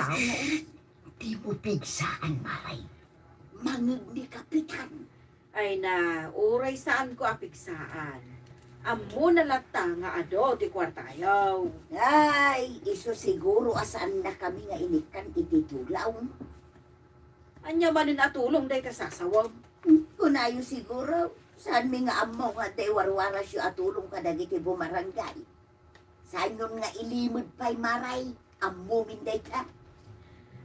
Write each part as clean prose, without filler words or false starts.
Ikaw, di mo pigsaan, Maray. Mangig ni Kapitan. Ay na, uray saan ko apigsaan. Amo na lata nga ado di kwartayaw. Ay, iso siguro asan na kami nga inikan ititulaw. Anya man atulong day kasasawag. Kunayo siguro, saan mi nga amo nga day warwaras yu atulong ka dagiti bumarangay. Saan yun nga ilimod pa'y Maray, amo minday ka.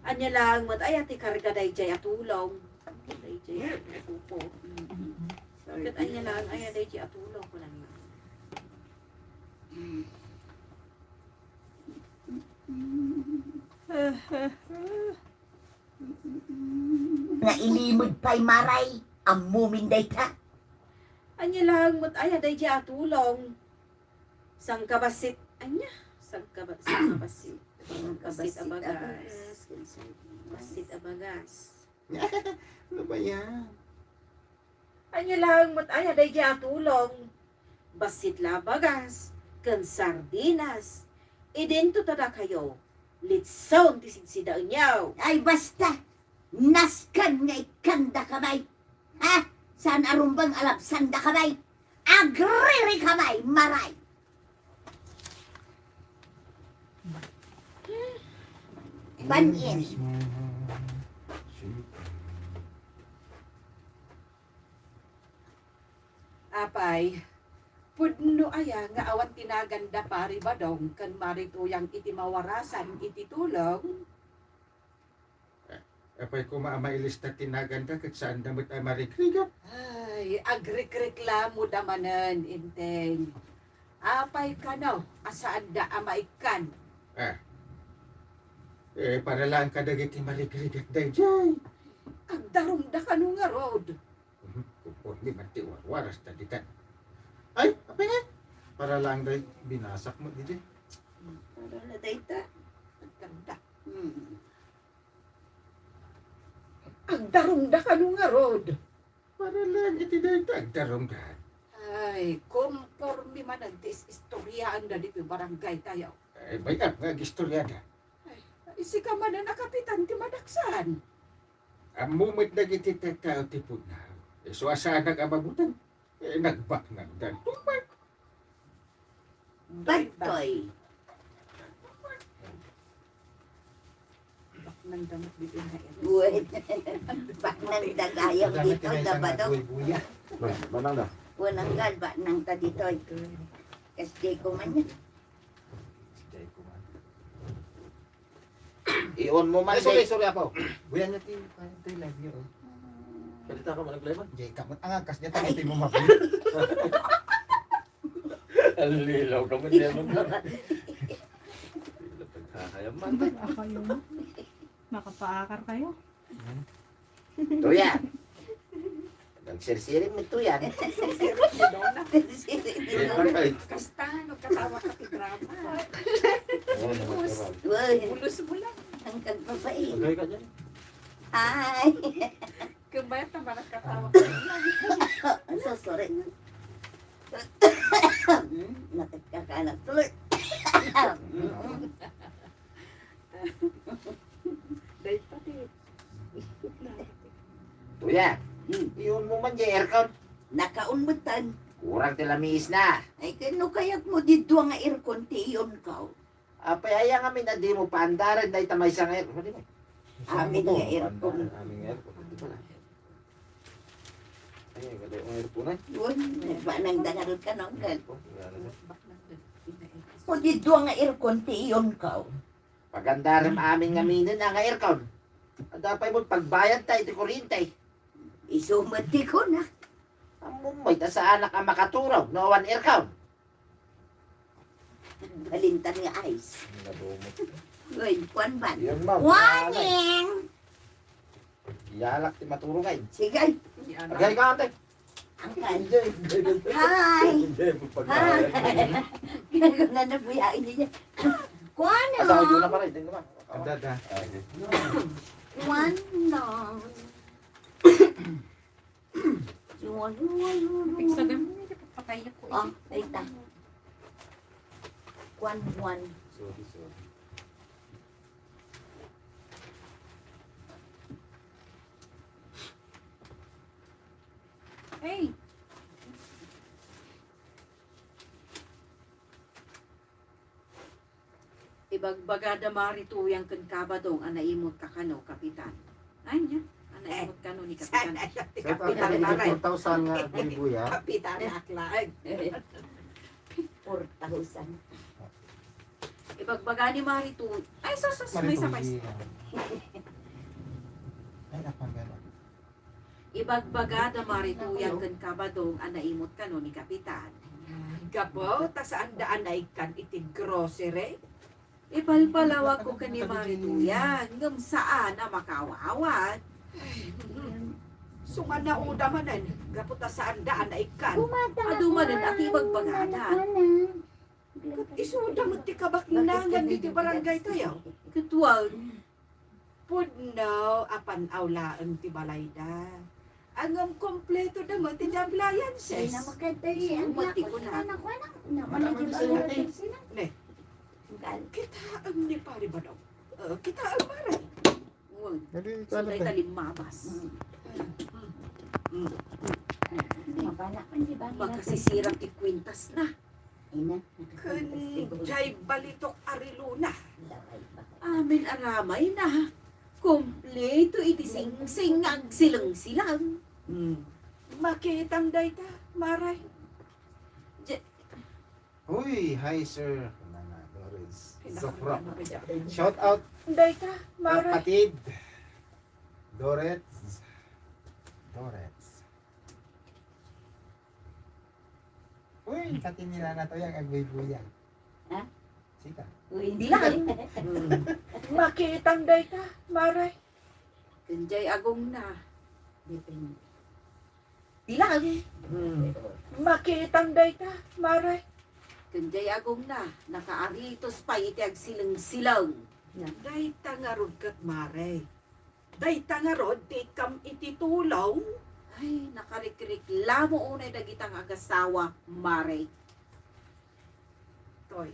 Anya lang mat ay ati karga day jay atulong. Day jay supo. Kat anya lang ay day jay atulong ko lang. Nga ilimod pa'y Maray, amo minday ka. Anya lang mat ay day jay atulong. Sang kabasit anya, sang kabasit. Basit abagas. Basit abagas. Ano ba yan? Anya lang mat ay day jay atulong. Basit labagas. Kan sardinas. Idento tada kayo. Litsaw ti sigsida unyaw. Ay basta, naskan nga ikanda kamay. Ha? Saan arumbang alapsan da kamay? Agriri kamay, Maray. Banin. Apay, pudno aya nga awan tinaganda pari badong kan marituyang iti mawarasan iti tulong. Apay ko maamailista tinaganda kat saan damot ay marikrigat. Ay, agrikreklamo damanen inteng. Apay kano, asaan da amaikan. Para lang kadagiti marikrigat day jay. Agdarum da kano nga road. Kupon ni mati warwaras tadi kan. Ay, apa nga? Para lang day binasak mo di. Para na dayta. Agdanda. Hmm. Agdarum da kano nga road. Para lang iti day tagdarom da. Ay, conforme man ang istoryaan da di barangay tayo. Ay, bayap nga gistorya da. Isi ka man na kapitan ti madaksan. Ang mumit na giti tao ti punaw. So asaan nag-amabutan? Nagbak ng dan. Bagtoy. Bak nang damot dito na yan. Buwan. Bak nang dagayang dito, dabadok. Manang na. Unang gal, bak nang taditoy. Kasi ko man yan. I-on mo man. Ay, sorry ako. Buyan niya ti live niyo. Balita ka mo nag-live man? Jay, kamot ang angkas niya, tangitin mo mabili. Ang lilaw ka man niya man. Kakayam man. Kayo. Makapaakar kayo. Tuya. Nagsirsirin mo tuya. Kastahan o katawa ka ti drama. Uy, Ulus mo lang. ang kagpapait. Magay ka dyan. Ay, Kumbayat na ba katawa ka lang. I'm so sorry. Nakakakanak tuloy. Dahil pati. Tuya. I-on mo man dyan aircon. Nakaunmutan. Kurang tilamis na. Ay, kano kayak mo dito nga aircon tiyon ka? Apay aya nga na di mo paandaran dahil tamay sa aircon. Amin nga aircon. Amin nga aircon. Di ba na? Ay, ganda yung aircon ay. Yun, ba nang dangal ka nang kan? Bak nang dito. O dito nga aircon tiyon ka? Pagandaram amin nga minin ang aircon. Adapay mo pagbayad tayo ti kuryente. Isumati ko na. Ang mumay ta sa anak ang makaturaw. No one aircon. Balintan nga ice. Uy, kwan ba? Yun mo. Warning! Iyalak ti maturungay. Sige, Agay ka ante. angkan. Hi! Hi! Ginagana na po yain niya. Kwan Asawa no? yun na pa rin. Tingnan mo. Ada da. Kwan no? Pigsagan mo nito. Patay ako. Oh, ita. Kwan. Sorry. Hey, Ibagbagada marituyang ken kabadong anaimot kakano kapitan. Ay niya, anaimot kano ni kapitan. Sana siya ti So, ito kapitan ang maray. 4,000 nga binibuya. Kapitan aklaan. 4,000. Ibagbaga ni marituy. Ay sus, may sabay. Ay, apang gano'n. Ibagbagada marituyang ken kabadong anaimot kano ni kapitan. Gapo, ta saan daan ay kan iti grocery? Ipalpalawag ko kani marituyan, ngam saan na makawawat. Sumana uda manan. Gapo ta saan daan ay kan. Adumanan at ibagbagadan. Isuda mo ti kabaknangan diti barangay tayo. Katuwag, Pudno, apan awlaan ti balayda. Angam kompleto naman ti dablayan ses. sumati ko na. Kita ang ni pari ba daw? Kita ang maray. Uwag, Dali, sulay talimabas. Magkasisirang ti kwintas na. Kan jay balitok ariluna. Amin aramay na. Kompleto iti sing-sing ag silang-silang. Makitang dayta, maray. Uy, hi sir. Nana, Doris. Zofra. Dayta, Shout out maray. kapatid. Dorets. Uy, katin nila na to yung agbibuyan. Ha? Sika. Dilang. Makitang dayta, maray. Kanjay agong na. Dilang. Makitang dayta, maray. Kanjay agong na. Nakaaritos pa iti ag silang-silang. Dayta nga rod kat maray. Dayta nga rod, ti kam iti tulong. Ay, nakarikriklamo unay dagitang agasawa, Mare. Toy,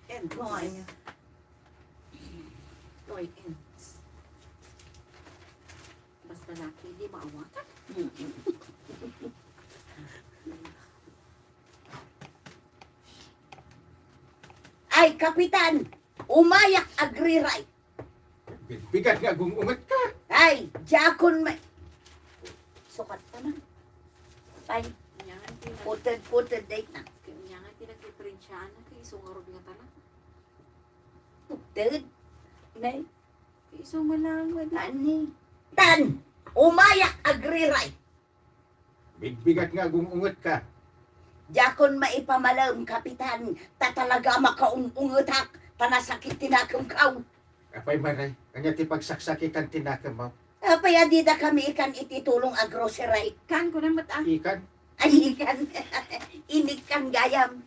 and Toy ends. Basta laki, di maawatan. Ay, kapitan! Umayak agriray! Bigat nga gungungat ka. Ay, jakon may... Sukat pa na. Ay, Kanyangan puted date na. tinagpiprinsyahan na kay isungarod nga tanan. Puted. Nay, Kay isumalangan. tani. Tan! Umayak agriray! Bigat nga gungungat ka. Jakon maipamalam, kapitan. Tatalaga makaungungutak. Tanasakit tinakam kaw. Apay maray, kanya ti pagsaksakitan tinakam mo. Apay adida kami ikan ititulong agroseray. Kan ko na mata. Ikan, Ay, ikan. Inik kan gayam.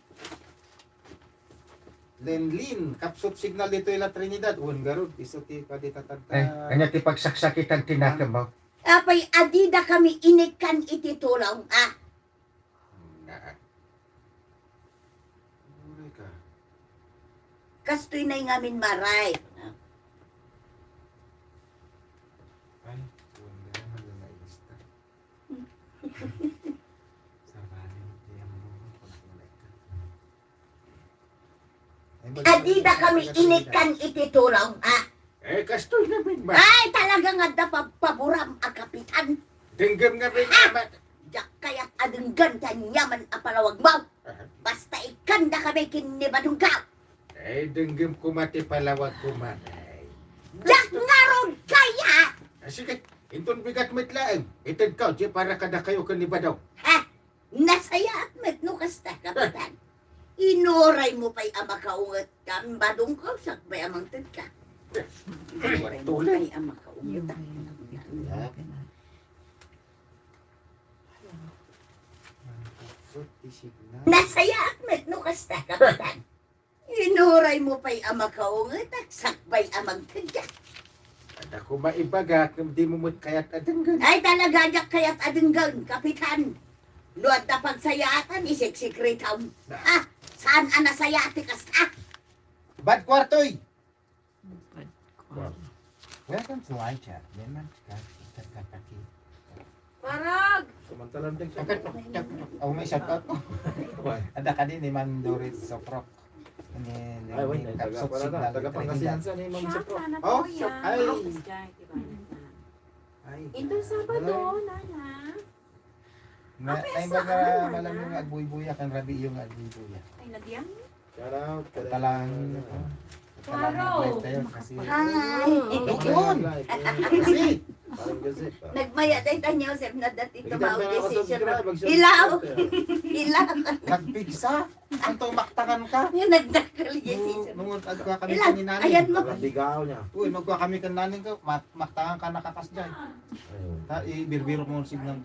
Lenlin, kapsot signal dito ila Trinidad. Uwan garod, iso ti paditatanta. Kanya ti pagsaksakitan tinakam mo. Apay adida kami inikan ititulong. Ah, Naa. Uray ka. kastoy na ngamin maray. Ay, uwan garod, malang na ilista. Sabanin, tiyan mo. Adida kami inikan ititulong. Ah, Eh, kastoy na bin ba? ay talaga nga dapat paboram ang kapitan. Denggam nga bin amat. Jak kaya't adenggan tanyaman apalawag mo. Basta ikan da kami kinibadong ka. Eh, denggam kumati palawag kumanay. Jak ngarod kaya. Sige, inton bigat mitlaang. Itad ka, di para kada kayo kanibadaw. Ha? Nasaya at metno kasta kapitan. Inuray mo pa'y ama kaungat ka. Badong ka, sakbay amang tad ka. Inuray mo pa'y ama kaungat. Nasaya at metno kasta kapitan. Inuray mo pa'y ama kaungat at sakbay amang tad ka. Kada ko maibaga, kung di mo mo't kaya't adenggan. Ay talaga jak kaya't adenggan, kapitan. Luad na pagsayatan, isiksikritam. Ah, saan ang nasayati kasta? Bad kwartoy! Welcome to iChat. Yan man, Parag! Samantalang din siya. Ako may shout out ko. Ada ka din ni Ma'am Doris Soprok. Ay, wait, taga pala na. Taga Pangasinan sa ni Ma'am Sopro. Oh, Ay. Ay. Ito Sabado, nana. Ay baga malamang agbuy-buya kan rabi yung agbuy-buya. Ay, nagyang. Shout out. Talang Claro. kasi Hi! yun. Kasi. Parang kasi. Nagmaya tayo tayo, Joseph, na dati Kita tumawag na decision mo. mag-subscribe. Ilaw! Ilaw! nagpigsa. Ang tumaktangan ka. Yung nagdakal decision. Nung agka kami Ilan? kaninanin. Ayan mo. Bigaw niya. Uy, magka kami kananin ka, maktangan ka nakakasday. Ayun. Ta ibirbiro mo ang signal.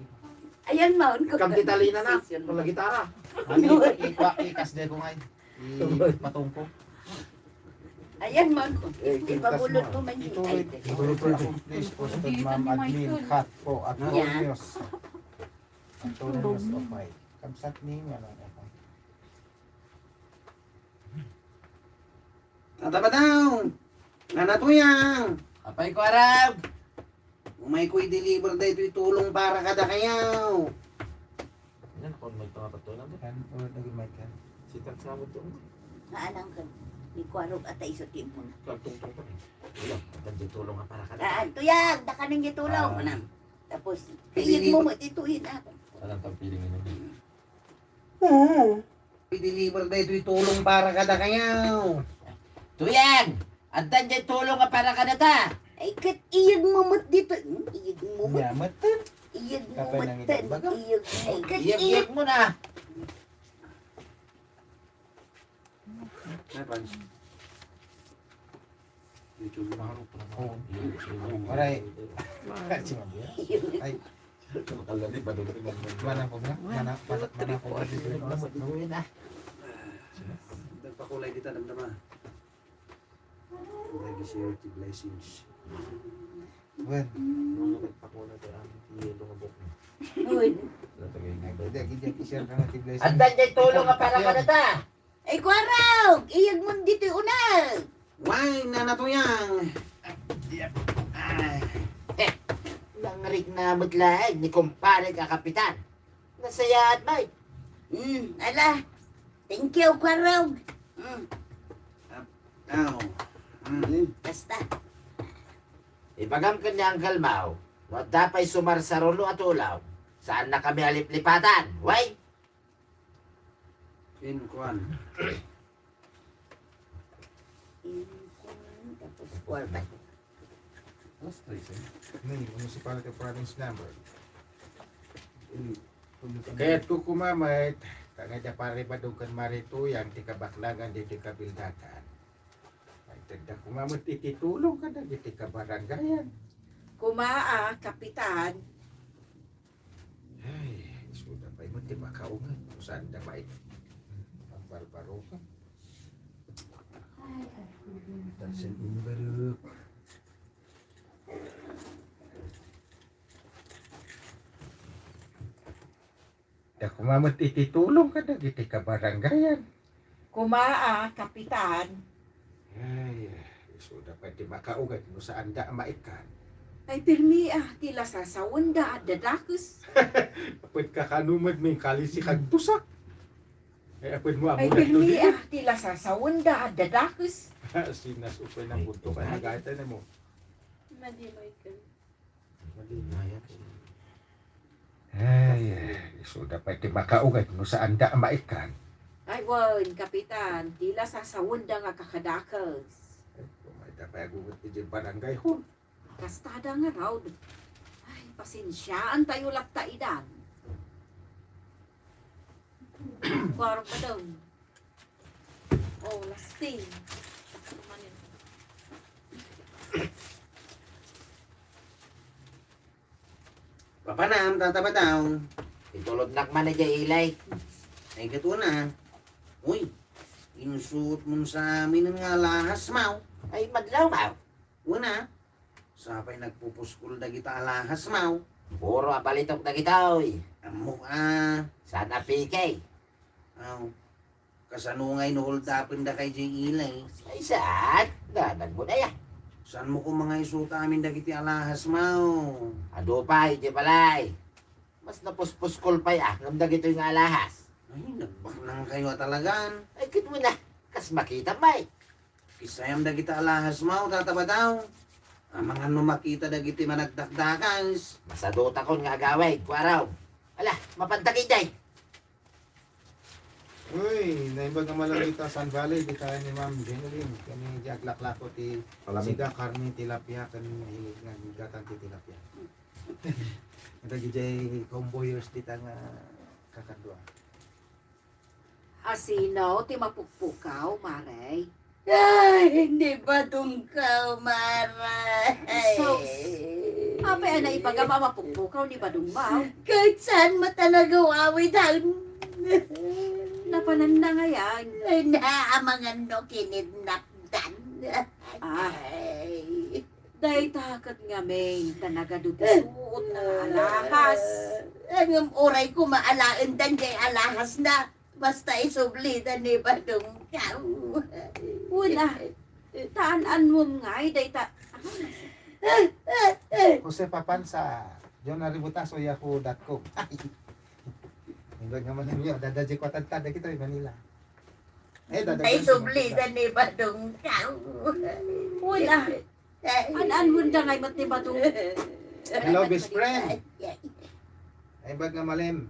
Ayan, maun ko. Kamtitalina na. Decision. Wala gitara. Ani ikasday ko ngay. Patungko. Ayan, maun ko. Eh, Di ba bulot mo man Ito Ay, please posted Ma'am Admin Kat po at Yeah. Antonios. Antonios Opay. Kamsat ni ano ako. Tataba daw! Nanatuyang! Apay ko arab. Umay ko'y deliver da ito'y tulong para kada kayaw. Yan, kung may pangapatunan doon. Kan o nagimay kan. Sikat sa mo doon. Naanang ka. Ni Kwarog at ay isotin mo na. Kagtungtong pa rin. Wala, ang tulong nga para ka. Daan, tuyag! Daka nang gitulaw. Manang. Tapos, kayag mo mo tituhin ako. Anong pagpiling nyo? Ko'y deliver da ito'y tulong para kada kayaw. Tuyang! Antan dyan tulong nga para ka na ta. Ay, kat iyag mo mo dito. Iyag mo mo. Yamat. Iyag mo Kapay mo. nang ibabaga. Iyag. Ay, kat iyag. Iyag mo na. Ay, Pans. YouTube na harap na. Oh. Aray. Ay, Makalali ba doon? mana po na? Mana po na? Nawin na. Nagpakulay dito, damdama. Legislative blessings. Wen. Pakunan tayo ang yelo nga buk. Uy. Hindi, hindi i-share ka na ti-blessing. Andan dyan tulong nga para ka na ta. Ay, Kwarog! Iyag mo dito unag. Why, nanatuyang! Langrik na mutlaag ni kumpare ka kapitan. Nasayaan ba? Ala. Thank you, Kwarog. Aw. Basta. Ibagam kanya ang kalmaw. No, dapay sumar sa rolo at ulaw. Saan na kami aliplipatan? Way? In Kwan. Tapos, Kwarbat. Municipality province number. Kaya't ko kumamait, kagaya pare badugan marito yang tikabaklangan di tikabildatan. Ay tagda kumamait ititulong ka na di tikabaranggayan. Kumaa, kapitan. Ay, sudah pa mo di makaungan. Saan damay? Ang barbaro ka. Tansin umbaruk. Da kumamit ititulong ka na di tikabaranggayan. Kumaa, kapitan. Ay, sudah pa di makaugat mo saan da maikan. Ay pirmi tila sa sawanda at dadakus. Apit ka kanumad may kalisi kagtusak. Ay apit mo Ay amulat to pirmi di. tila sa sawanda at dadakus. Sinasupay ng punto ka nagayta na mo. Ay, sudah pa di makaugat mo saan da maikan. Ay wan, kapitan, tila sa sawanda nga kakadakus. May tapay agugot di barangay ho. Kastada nga raw. Ay, pasensyaan tayo lakta idan. Kwarong pa daw. Oh, lasting. Papanam, tataba daw. Itulod nak man na dyan ilay. Ay, gato na. Uy, insuot mo sa amin nga lahas mau. Ay madlaw maw. Una, sapay nagpupuskul da kita alahas mau. Puro apalitok na kita oy. Amo Sana PK. aw, kasanungay no holdapin da kay Jay Ilay. Ay saan? Danan mo na ya. Saan mo ko mga isuta amin da kiti alahas mau? Ado pa, hindi balay. Mas napuspuskol pa ya. Ang dagito yung alahas. Ay, nagbaknang kayo talagaan. Ay, kit mo na. Kas makita may. Kisayam da kita alahas mo, tataba daw. Amang ano makita da kita managdakdakas. Masadota ko nga agaway. Kuaraw. Ala, mapantagin day. Uy, naibag nga malalita San Valley, di tayo ni Ma'am Jeneline. Kani giaglak-lako ti siga karni tilapia, kani hilig nga gigatan ti tilapia. Nagagi jay comboyers di ta nga kakadua. Asino, ti mapukpukaw, Maray. Ay, hindi ba tungkaw, maray? Sos. Apay na ibaga mapukpukaw ni Badong Mau. Kahit saan mo talaga wawitan. Napanan na nga yan. Naamangan no kinidnapdan. Ah. Ay. Dahil takat nga may tanaga doon suot na alahas. Ang oray ko maalaan dan kay alahas na. Basta isublitan ni Badong Kaw. Wala. Taan mo nga, dahil Jose Papan sa John Aributaso yahoo.com. Naibag nga man niyo, dadaji ko tantad kita in Manila. Ay sublitan ni Badong Kaw. wala. An mo na ngay mat ni Badong. Hello, best friend. Naibag nga malim.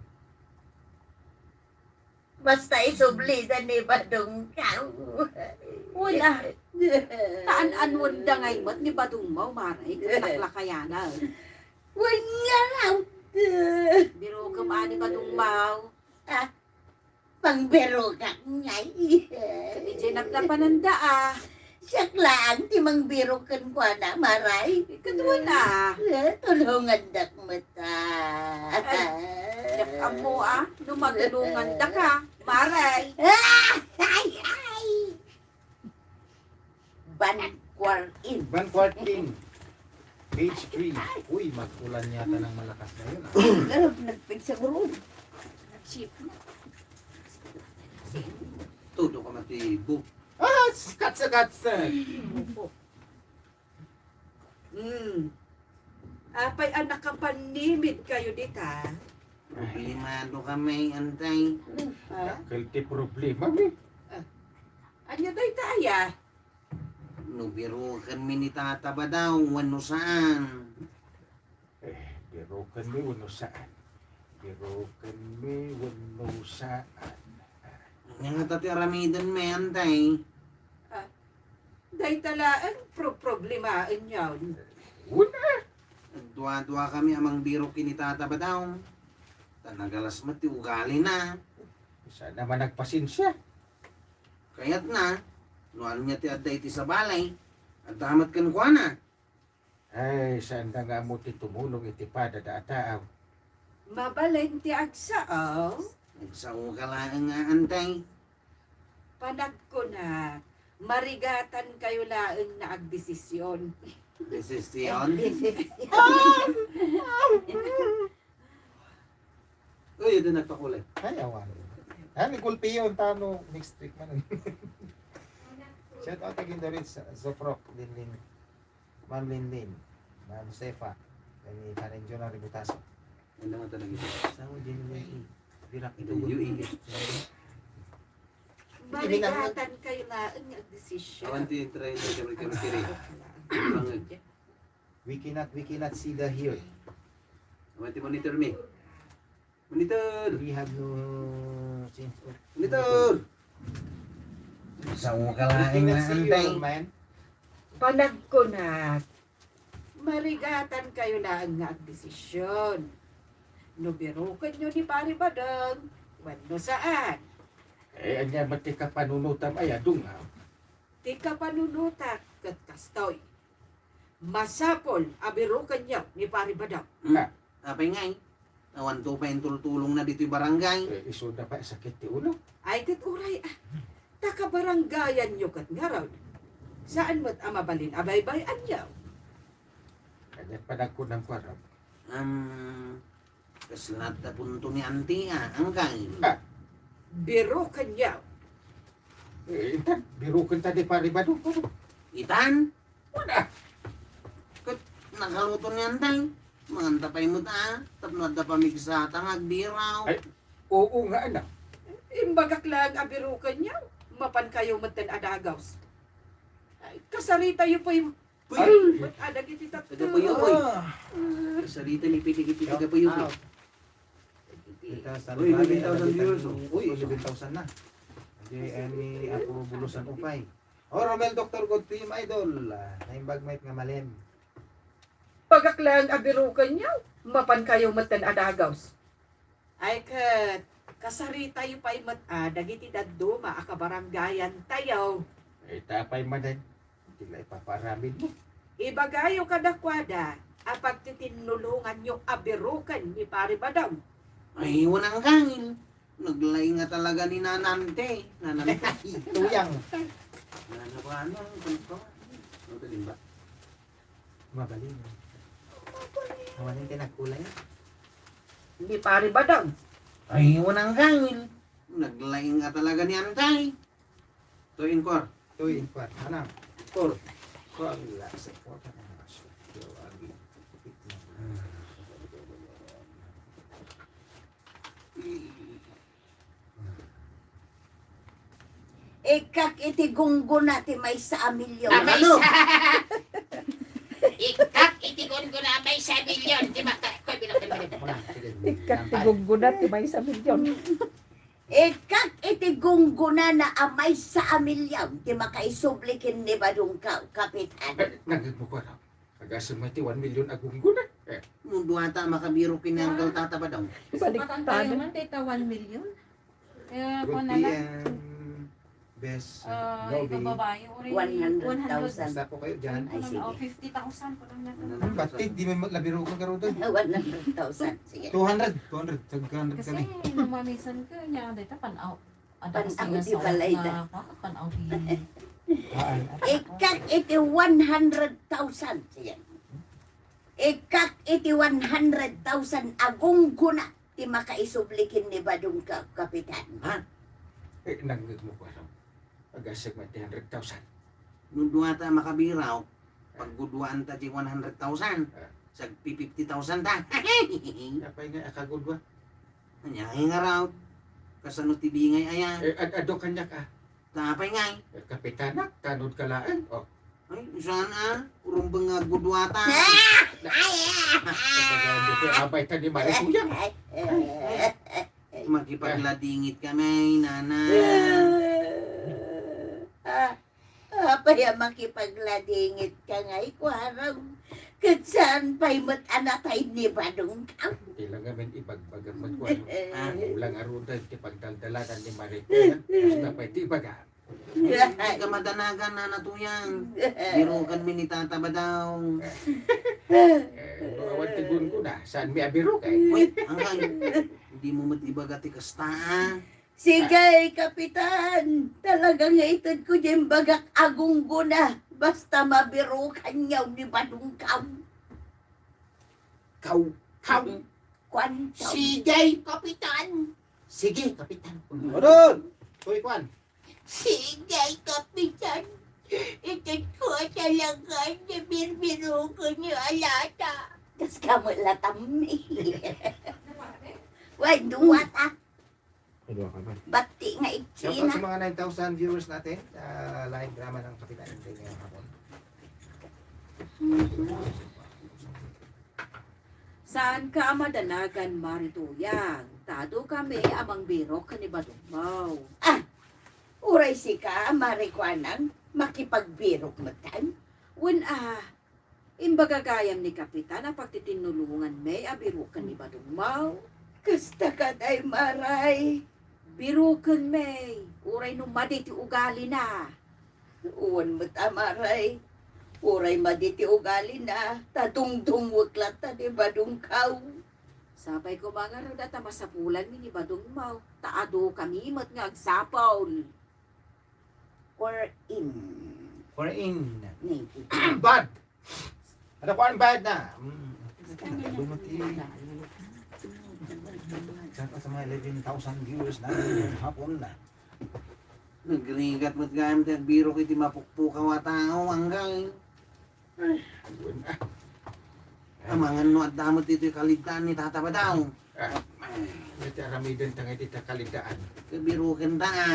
Basta isublitan ni Badong Kaw. Wala. Taan mo na ngay mat ni Badong Mau, Maray. Kalaklakayana. Wanya raw. Biro ka ba ni Badong Mau? Pangbero ka ngay. Kami dyan naglapananda ah. Saklaan ti mangbiro kan kwa na maray. Katuwa na. Tulungan dak mata. Yak mo ah. Numatulungan da ka. Maray. Ay, ay. Banquar in. Banquart King. Page 3. Uy, mag-ulan yata ng malakas na yun. Garap nagpig sa gurun. Chip. Todo ka matibo. Ah, katsa-katsa. Apay anak ka panimid kayo dita. Problemado kami, antay. Kalti problema, mi. Anya day taya. Nubiro kami ni tataba daw, wano saan. Biro kami wano saan. Biro kami wano saan. Nga tati aramidan may antay. Day talaan problemaan yun. Una. Dua-dua kami amang biro kinitataba daw. Tanagalas mati ugali na. Sana man nagpasensya. Kaya't na, nuan niya ti adda iti sa balay. At tamat kan kwa na. Ay, saan na nga mo ti tumulong iti pada da ataaw. Mabaleng ti agsao. Nagsao ka lang nga antay. Panag ko na. Marigatan kayo laeng na agdesisyon. Desisyon. Uy, ito nagpakulay. Ay, awan. Ay, may gulpi yun. Tano, next week man. Shout out again the Ritz, Zofrok, Linlin, Ma'am Linlin, Ma'am Sefa, kami Karen Jonah Ributaso. Yan naman talaga ito. Saan mo din yung birak Ito ito? yung Marigatan kayo laeng na agdesisyon. Awanti try na kami kiri. We cannot see the here. Awanti monitor me. Monitor! We have no change of... Monitor! Sao ka We lang cannot nga see you, antay. old man. Panag ko na. Marigatan kayo laeng na agdesisyon. Nubirukan nyo ni Pari Badang. Wano saan? Eh, anya mati ka panunutam ay adungaw. Di ka panunutak kat kastoy. Masapol abirukan nyo ni Pari Badang. Apay ngay. Awan to pa yung tultulong na dito yung barangay. Eh, iso na pa sakit ti ulo. Ay kat uray ah. Takabaranggayan nyo kat nga raw. Saan mo't amabalin abay-bayan nyo? Kanya panagko ng kwarap. Kaslat na punto ni auntie ang kay. Birukan nyo. Eh, intan, birukan tadi paribado ko. Itan, Wala. nakaluto ni antay. Manganta pa'y mo ta. Tapno da pamigsata nga agbiraw. Ay. Oo nga anak. Imbagak lang abirukan niya. Mapan kayo matan adagaws. Ay, kasari tayo po yung... Puy! Ba't adag iti tatlo? Taga puyo, puy. Sarita ni Piti-Piti taga puyo, puy. Kita Sun Uy, Valley. 11,000 viewers, oh. Uy, 11,000 na. Hindi, ani ako bulusan upay. O, Romel, Dr. Good Team Idol. Naimbagmait nga malim. Pagak lang abirukan niya. Mapan kayo matan adagaws. Ay, kat. Kasari tayo pa imat adag iti daduma. Akabaranggayan tayo. Ay tapay madan. Tila ipaparamin mo. Ibagayo kadakwada. Apat titinulungan nyo abirukan ni Pari Badam. Ay, wanang kangil. Naglay nga talaga ni Nanante. Nanante. Tuyang. Ano ba, ano? Ano ba din ba? Mabaling. Mawanin tinagkulay. Ni Pari Badam. Ay, wanang kangil. Naglay nga talaga ni Antay. Tuin ko. Tuy, inquat. Ano? Kor. Wala sa kwarta na maso. Ikak iti gunggo natin may sa amilyo. Amay Ano? sa... Ikak, itigon ko na amay sa milyon. Di ba? Koy, bilang. Ikatigugunat may sa milyon. Ikak iti gunggo na amay sa amilyo. Di makaisublikin ni Badong Kapitan. Nagigmo ko raw. Agasumati 1 million agunggo na. Mundo ata makabiro kinanggal tata ba daw? Matang tayo man, tita 1 million. Good Eh, kung na lang, Best. ikaw babae, uri 100,000. Basta po kayo dyan. Ay, sige. 50,000 ko lang na. Batik, di may maglabiro ka karoon doon. 100,000. Sige. 200. 200. 200 Kasi kami. namamisan ko niya, dito panaw. Panaw di balay na. Panaw di. Ikak iti 100,000. Sige. Ikak iti 100,000 agunggo na. Di makaisublikin ni Badong Kapitan. Nagigmo ko raw. Agasumati 100,000. Mundo ata makabiraw. Pagguduan ta di 100,000. Sag 50,000 ta. Napay nga akagudwa. Anyay nga raw. Kasano tibingay ayan. Ado kanya ka. Tapay ngay. Kapitana, tanod kalaan. O, Ay, saan Urong ba nga gudwata? dito abay ta ni Marikuyang. Makipagladingit kami, nanay. Apaya makipagladingit ka nga ikwarang katsan pa'y matanatay ni Badong Kaw. Ilang ngamin ibagbagang magkuhan. Ulang aron tayo ti pagdaldalakan ni Marikuyang. Napay ti baga. Hindi ka madanagan na natuyang. Birukan mi ni tata ba daw? Awan tigun ko na. Saan mi abiro kay? Wait, hanggang. Hindi mo matibaga ti kasta. Sige, Kapitan. Talagang itod ko dyan bagak agunggo na. Basta mabirukan niyaw ni Badong Kaw. Kau. Kwantaw. Sige, Kapitan. Sige, Kapitan. Odon! Tuy, Kwan. Sige, Kapitan. Itod ko talaga na birbiro ko niyo alata. Kas ka mo latam Why, duwat Bati nga Shout out iksina. sa mga 9,000 viewers natin sa live drama ng Kapitan Intay ngayong hapon. Saan ka madanagan marituyang? Tado kami amang birok ka ni Badugmaw. Uray si ka, marikwanang, makipagbirok matan. Imbagagayam ni Kapitan ang pagtitinulungan may abirukan ni Badugmaw. Kasta ka day maray. Birukan may, uray numadi ti ugali na. Uwan mo tamaray. Uray maditi ugali na. Tadungdungwag lang ta ni Badong Kaw. Sabay ko mga rod at masapulan ni Badugmaw. Taado kami mat nga agsapaw. Or in. Or in. Native. Bad! Ano ko ang bad na? Lumati. Shout out sa mga 11,000 viewers natin ngayong hapon na. Nagrigat mo't gayam ti biro kiti mapukpukaw a tao hanggang. Ayun ah. Amangan no at damot dito yung kaligtaan ni Tata Badaw. Iti aramidan tangay dita kalidaan. Kabirukin ta nga.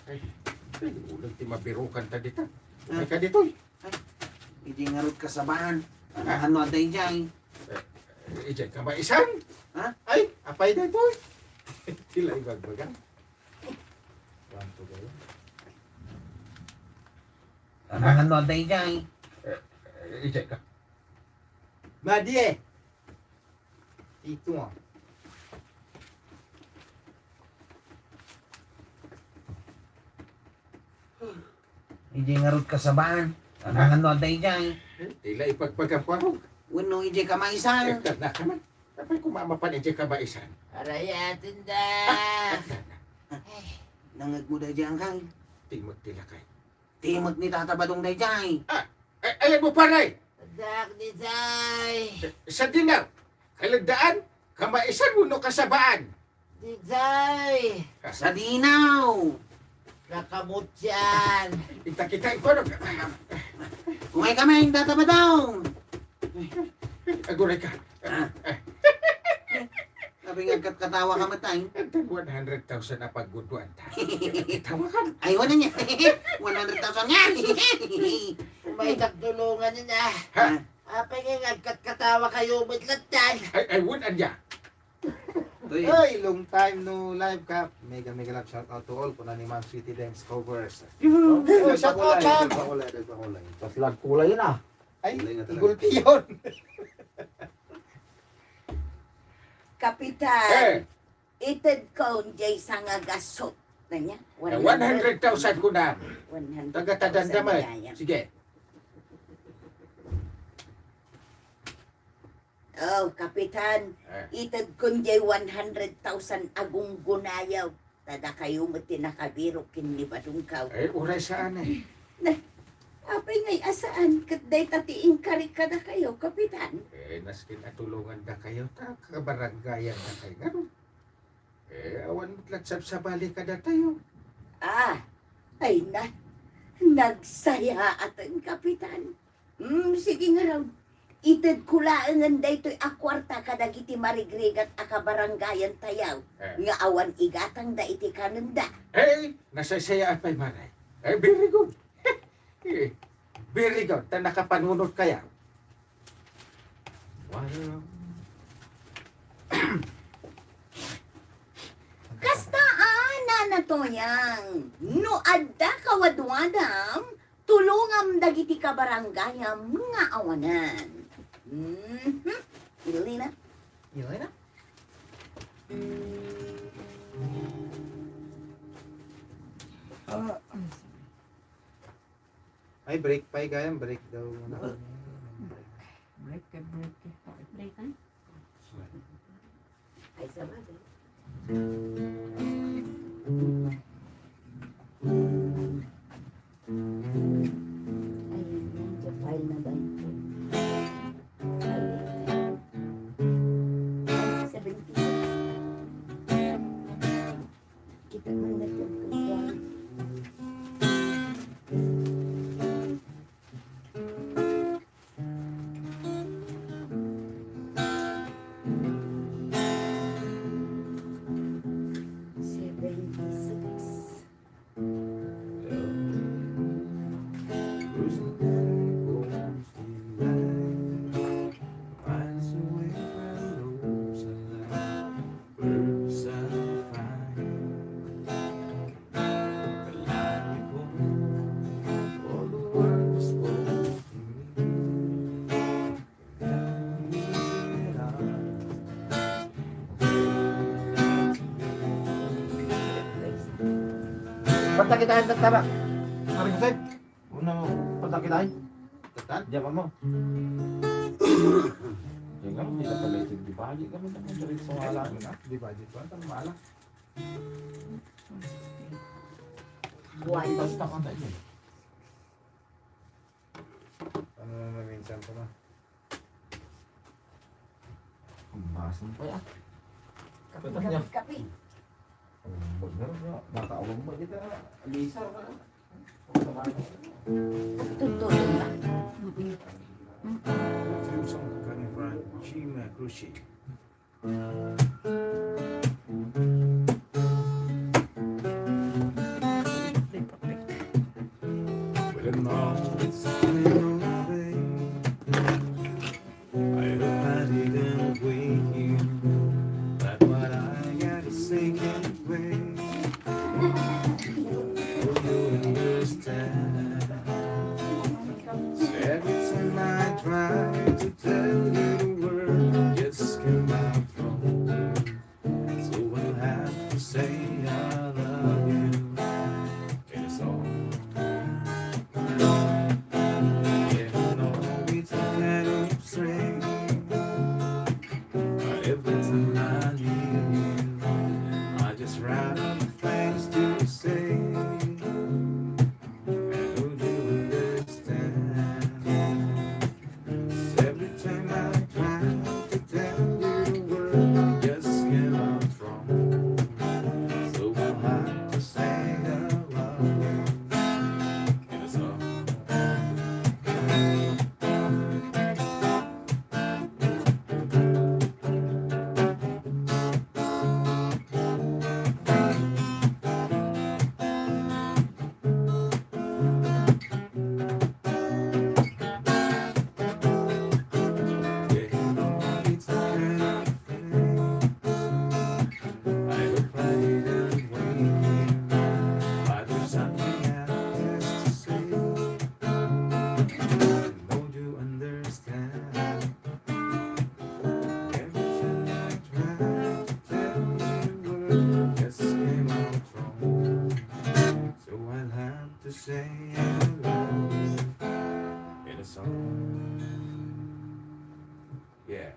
Ay, ulang ti mabirukan ta dita. Ay ka ditoy. Hindi ngarot kasabahan. Amangan no at dayjay. Ijay ka maisan? Ha? Ay, apay ditoy. Tila ibagbagan. Wanto gayon. Amangan no at dayjay. Ijay ka. Madie. Itu mo. Hindi ngarot kasabahan. Amangan no at dayjay. Tila ipagbagan ko ako. Wano ije kamaisan. Na ka man. Apay kumamapan ijay ka maisan. Arayatin da. Nangag mo dayjay ang kay. Timot tila kay. Timot ni Tata Badong dayjay. Ayan mo paray. Dak ni Zay. Sa dinar. Kalagdaan. Kamaisan mo no kasabaan. Di Zay. Sa dinaw. Nakamot yan. Kita-kita ko. Kumay kami, Tata Badong. Aguray ka. Sabi nga katawa ka matay. Ang 100,000 na pagguduan ta. Tawa ka. Ay, wala niya. 100,000 yan. May nagdulungan nila. Ha? Apay nga nagkatawa kayo midlatan. Ay, wunan niya. Hey, long time no live cap. Mega love shout out to all. Kuna ni Ma'am Sweetie Dance covers. Shout out, Ma'am. Nagpakulay. Paslag kulay na. Ay, Kulay na talaga. igulpi yun. Kapitan, ited ko jay sa nga gasot na niya. 100,000 ko na. 100,000 Taga-tadandamay. yaya. Sige. Oh, Kapitan, ited ko jay 100,000 agong gunayaw. Tada kayo mo tinakabiro kinni badungkaw. Ay, uray saan eh. Apay ngay asaan, kat day tatiin kari kada kayo, Kapitan. Naskin atulungan na kayo. Kabaranggayan na kayo. Ganun. Awan mo't latsap sa balik ka na tayo. Ay na, nagsaya atan, Kapitan. Sige nga raw. Ited kulaangan da ito'y akwarta kadagiti marigrigat akabaranggayan tayaw. Nga awan igatang da iti kananda. Nasaysayaan pa'y maray. Very good. Very good. Ta nakapanunod kaya. Wow. Kastaan na to yang. No adda kawadwadam, tulungam dagiti kabaranggayam nga awanan. Ilina? Ilina? Ay, break pa gayam. Break daw. Break ka. Break ka. Ay, sabagay. Ay, nandiyo file na ba ito? Ay, 76. Kita man na ito. Patakitaan ng tabak. Mari kasi. Una mo, patakitain. Tatan? Diyan mo. Jangan kita boleh di baju kan kita dari soalan na. Di ba? Di ba? Ang maala. Buwan. basta kan tak ini. Ano naman minsan ko na. Bahasan pa ya. Kapi. Bener ya, maka awam kita bisa kan. Tutuloy na. Yung coming from Jim Cruci. Play pa, play. With a mouth that's in your face. I hope I didn't wake you, but what I gotta say can't wait. Will you understand? So every time I try to tell you the word, just come out wrong. So I'll have to say I love you. It's all. Yeah, I know it's kind of strange, but every time I need you, I just run out of things to say. And would you understand? 'Cause every time I try to tell you the word, it just came out wrong. So I'll have to say I love you. And it's all. Yeah, you know it's the kind of thing. I hope I didn't wake you, but there's something I have to say. Don't you understand? Every time I try to tell you the word, just came out wrong. So I'll have to say I love you in a song. Yeah.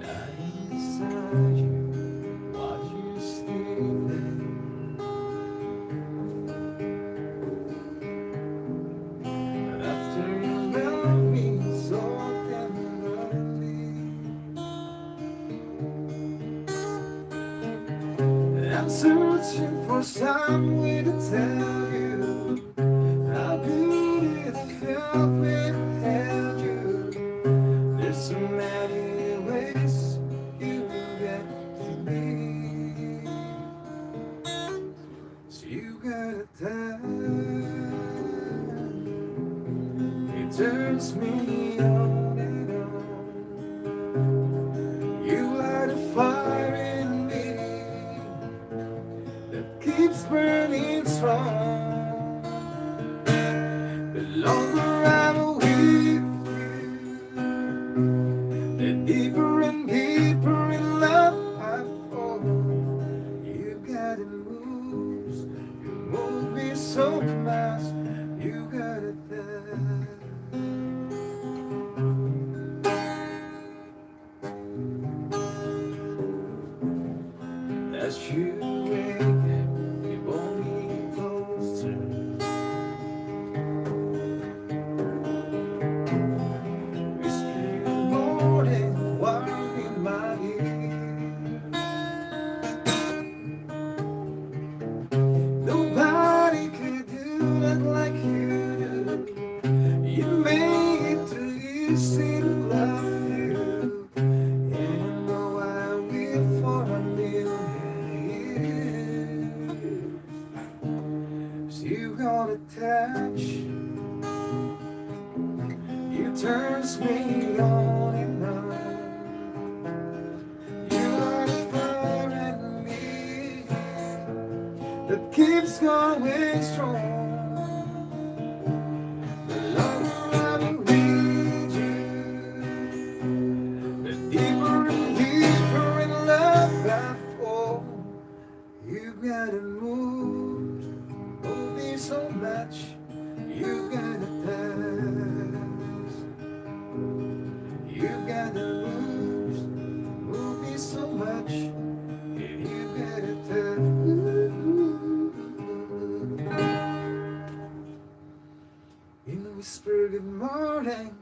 Lying beside you, watch you sleeping. After you love me so tenderly, I'm searching for some way to tell you how good it felt when I held you. There's so many ways you get to me. So you got a time. It turns me on and on. You light a fire in me that keeps burning strong. The longer I'm with you, the deeper and deeper in love I fall. You got it moves, you move me so much. You got it there. As you wake up, you hold me closer. Whisper your morning warm in my ear. Nobody could do that like you do. You made it too easy to love you. And you know I will for a million years. So you got a touch, you turns me on and on. You are the fire in me that keeps going strong. The longer I'm with you, the deeper and deeper in love I fall. whisper good morning.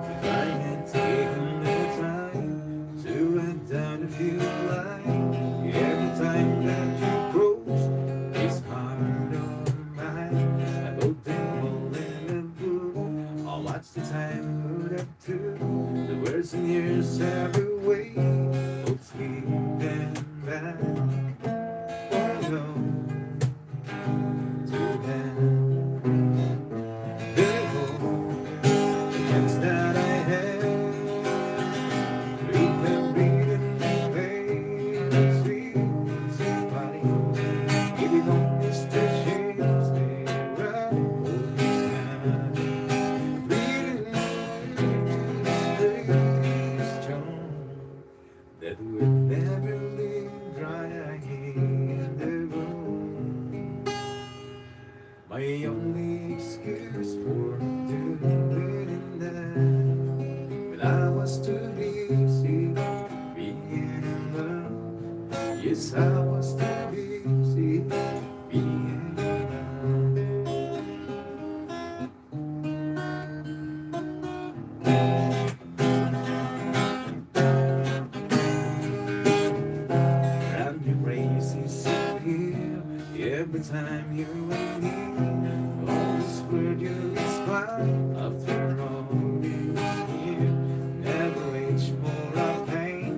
If I had taken the time to write down a few lines every time that you cross this heart of mine, I wrote them all in a book. I'll watch the time moved up to the words and years every way, both sweet and bad. Oh no, too bad. Chance that I had, through them beating pain, sweet, so funny. If you don't miss the chance, they run all this time. Bleeding this strong that would never leave dry in the room. My only excuse for doing that, but I was too busy being in love. Yes, I was too busy being in love. And your races here every time you're in here. Always word you respond after all these years. Never reach more of pain,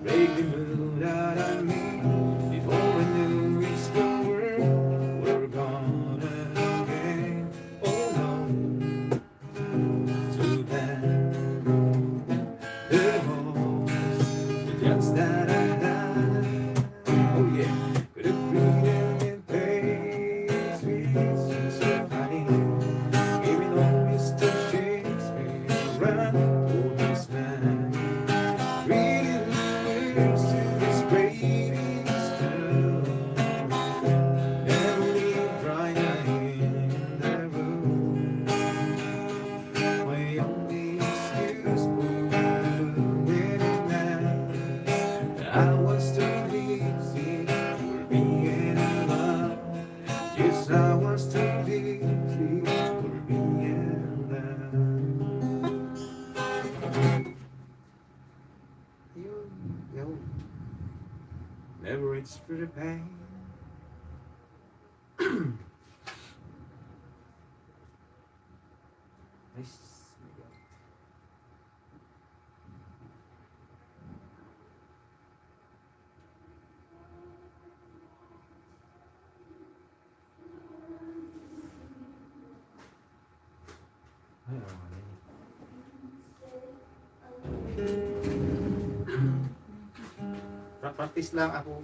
break the mood out of me. Before I knew it's the world, we're gone again. Oh no, too bad. The chance that I had, oh yeah, could have been in pain, sweet, so funny. Giving all Mr. Shakespeare run for this man. Reading lyrics to this greatest town. Never leave dry in the room. My only excuse for doing it now, I was too busy for being in love. Yes, I was too busy for being in love. Yo, never reach for the pain. Nice. Ay, practice lang ako.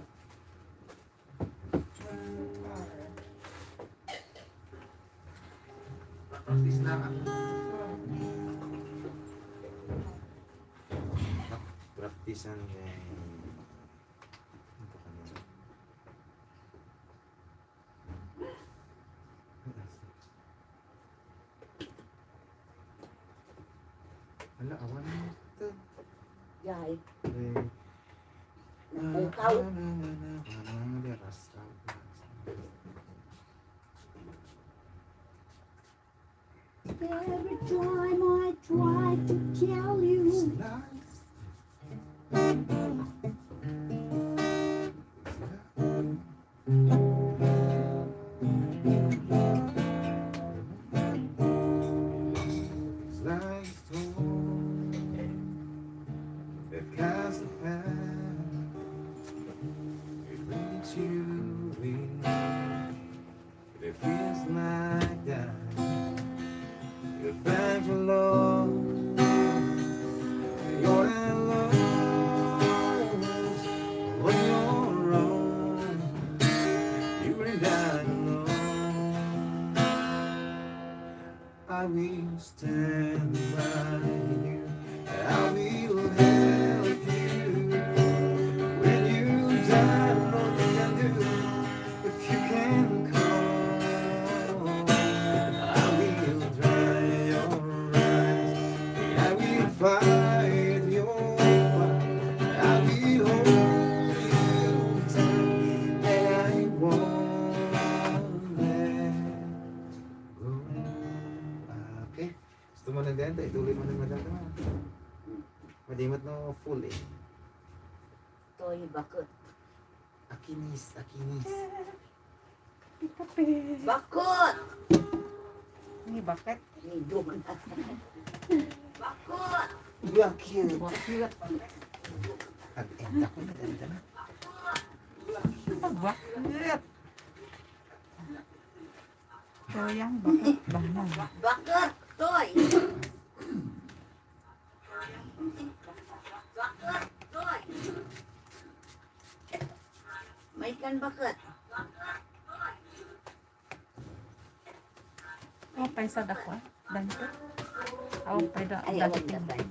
Practice lang ako. Practicean yan. Ito kanina. Wala, awan mo ito. Yay. Ikaw. Every time I try to tell you, it feels like that. You're thankful, Lord. You're alone when you're wrong. You and I alone. I will stand by you. I will help you when you don't know what to do. If you can call, I will dry your eyes. I will fight your fight. I will hold you tight, and I won't let go. Okay. Gusto mo ng dente? Ituloy mo ng madala. Madimot no full eh. Toy bakot. Akinis, akinis. Bakot! Ni bakit? Nidong na. Bakot! Yeah, cute. Bakit? Pag-enda ko na ganda na. Bakit? Toyang bakit? Banan. Bakot! Toy! Bakot! Toy! May kan bakot. Oh, pay sa dakwa. Danto. Oh, pay da. Ay, awag na tayo.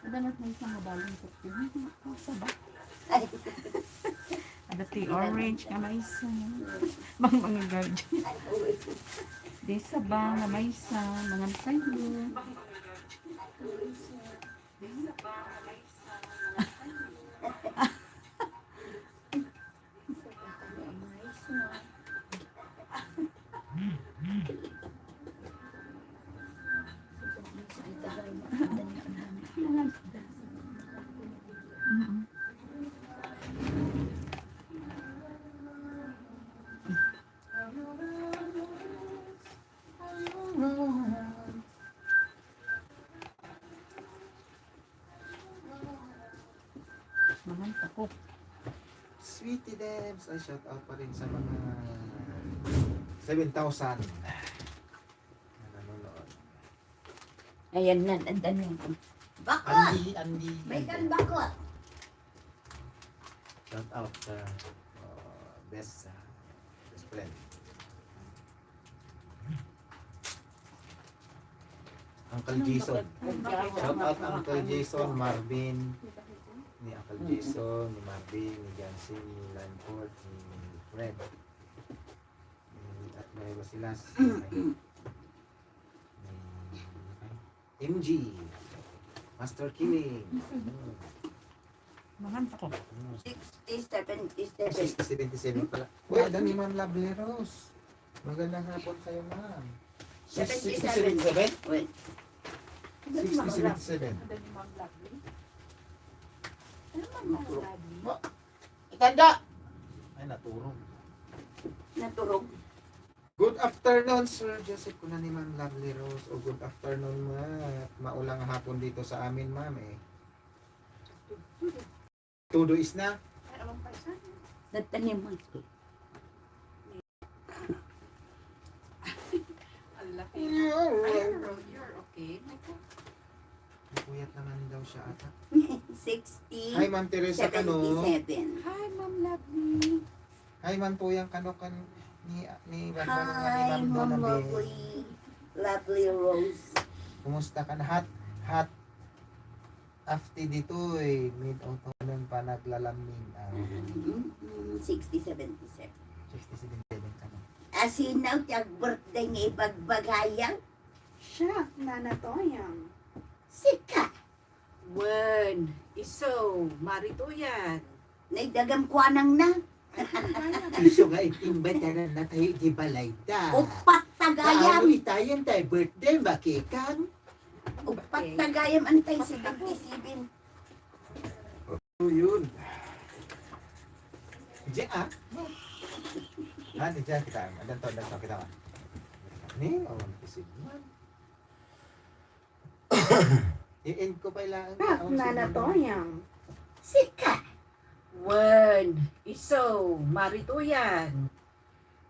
Adamat na isang mabaling ko. Sa ba? Ay, Ada ti orange nga may isa. Mga guardian. Di sa ba nga may isa. Mga tayo. Mga takop. Sweetie Debs, ay shout out pa rin sa mga 7,000 na nanonood. ayan na, andan yung bakot! Andy. May kan bakot! Shout out sa best friend. Uncle Jason. Shout out Uncle Jason, Marvin, ni Uncle Jason, ni Marvin, ni Jansen, ni Lanford, ni Fred, at may Basilas, ni MG, Master Killing, Mga takop. 60, 77. 77 pala. Uy, ni Ma'am Lableros. Magandang hapon sa'yo, Ma'am. 77. 67? Wait. 60, 77. Itanda! Ay, naturong. Naturog. Good afternoon, Sir Joseph. Kuna ni Ma'am Lovely Rose. O good afternoon, maulang hapon dito sa amin, Ma'am eh. Todo is na. Nataniman ko. Puyat naman daw siya ata. 60, Hi, Ma'am Teresa Kano. 77. Hi, Ma'am Lovely. Hi, Ma'am Puyang Kano ni Hi, Ma'am Mom Donna Bell. Lovely Rose. Kumusta ka na? Hot after dito eh. Mid-autumn pa naglalamig. 60, 77. 67 ka na. Asinaw tiyag birthday nga ibagbagayang. Siya, nanatoyang. Sika. Wen, iso, marituyan. Naidagam kuanang na. Iso nga imbitaran na tayo di balayda. Upat tagayam. Kaaway tayo tayo birthday, makikan. Upat tagayam antay 77. So yun. Diyan ah. Di dyan kita. Adan to kita. Ni, kisig man. I-end ko pa ilang. Nanatoyang. Sika. Wen, iso, marituyan.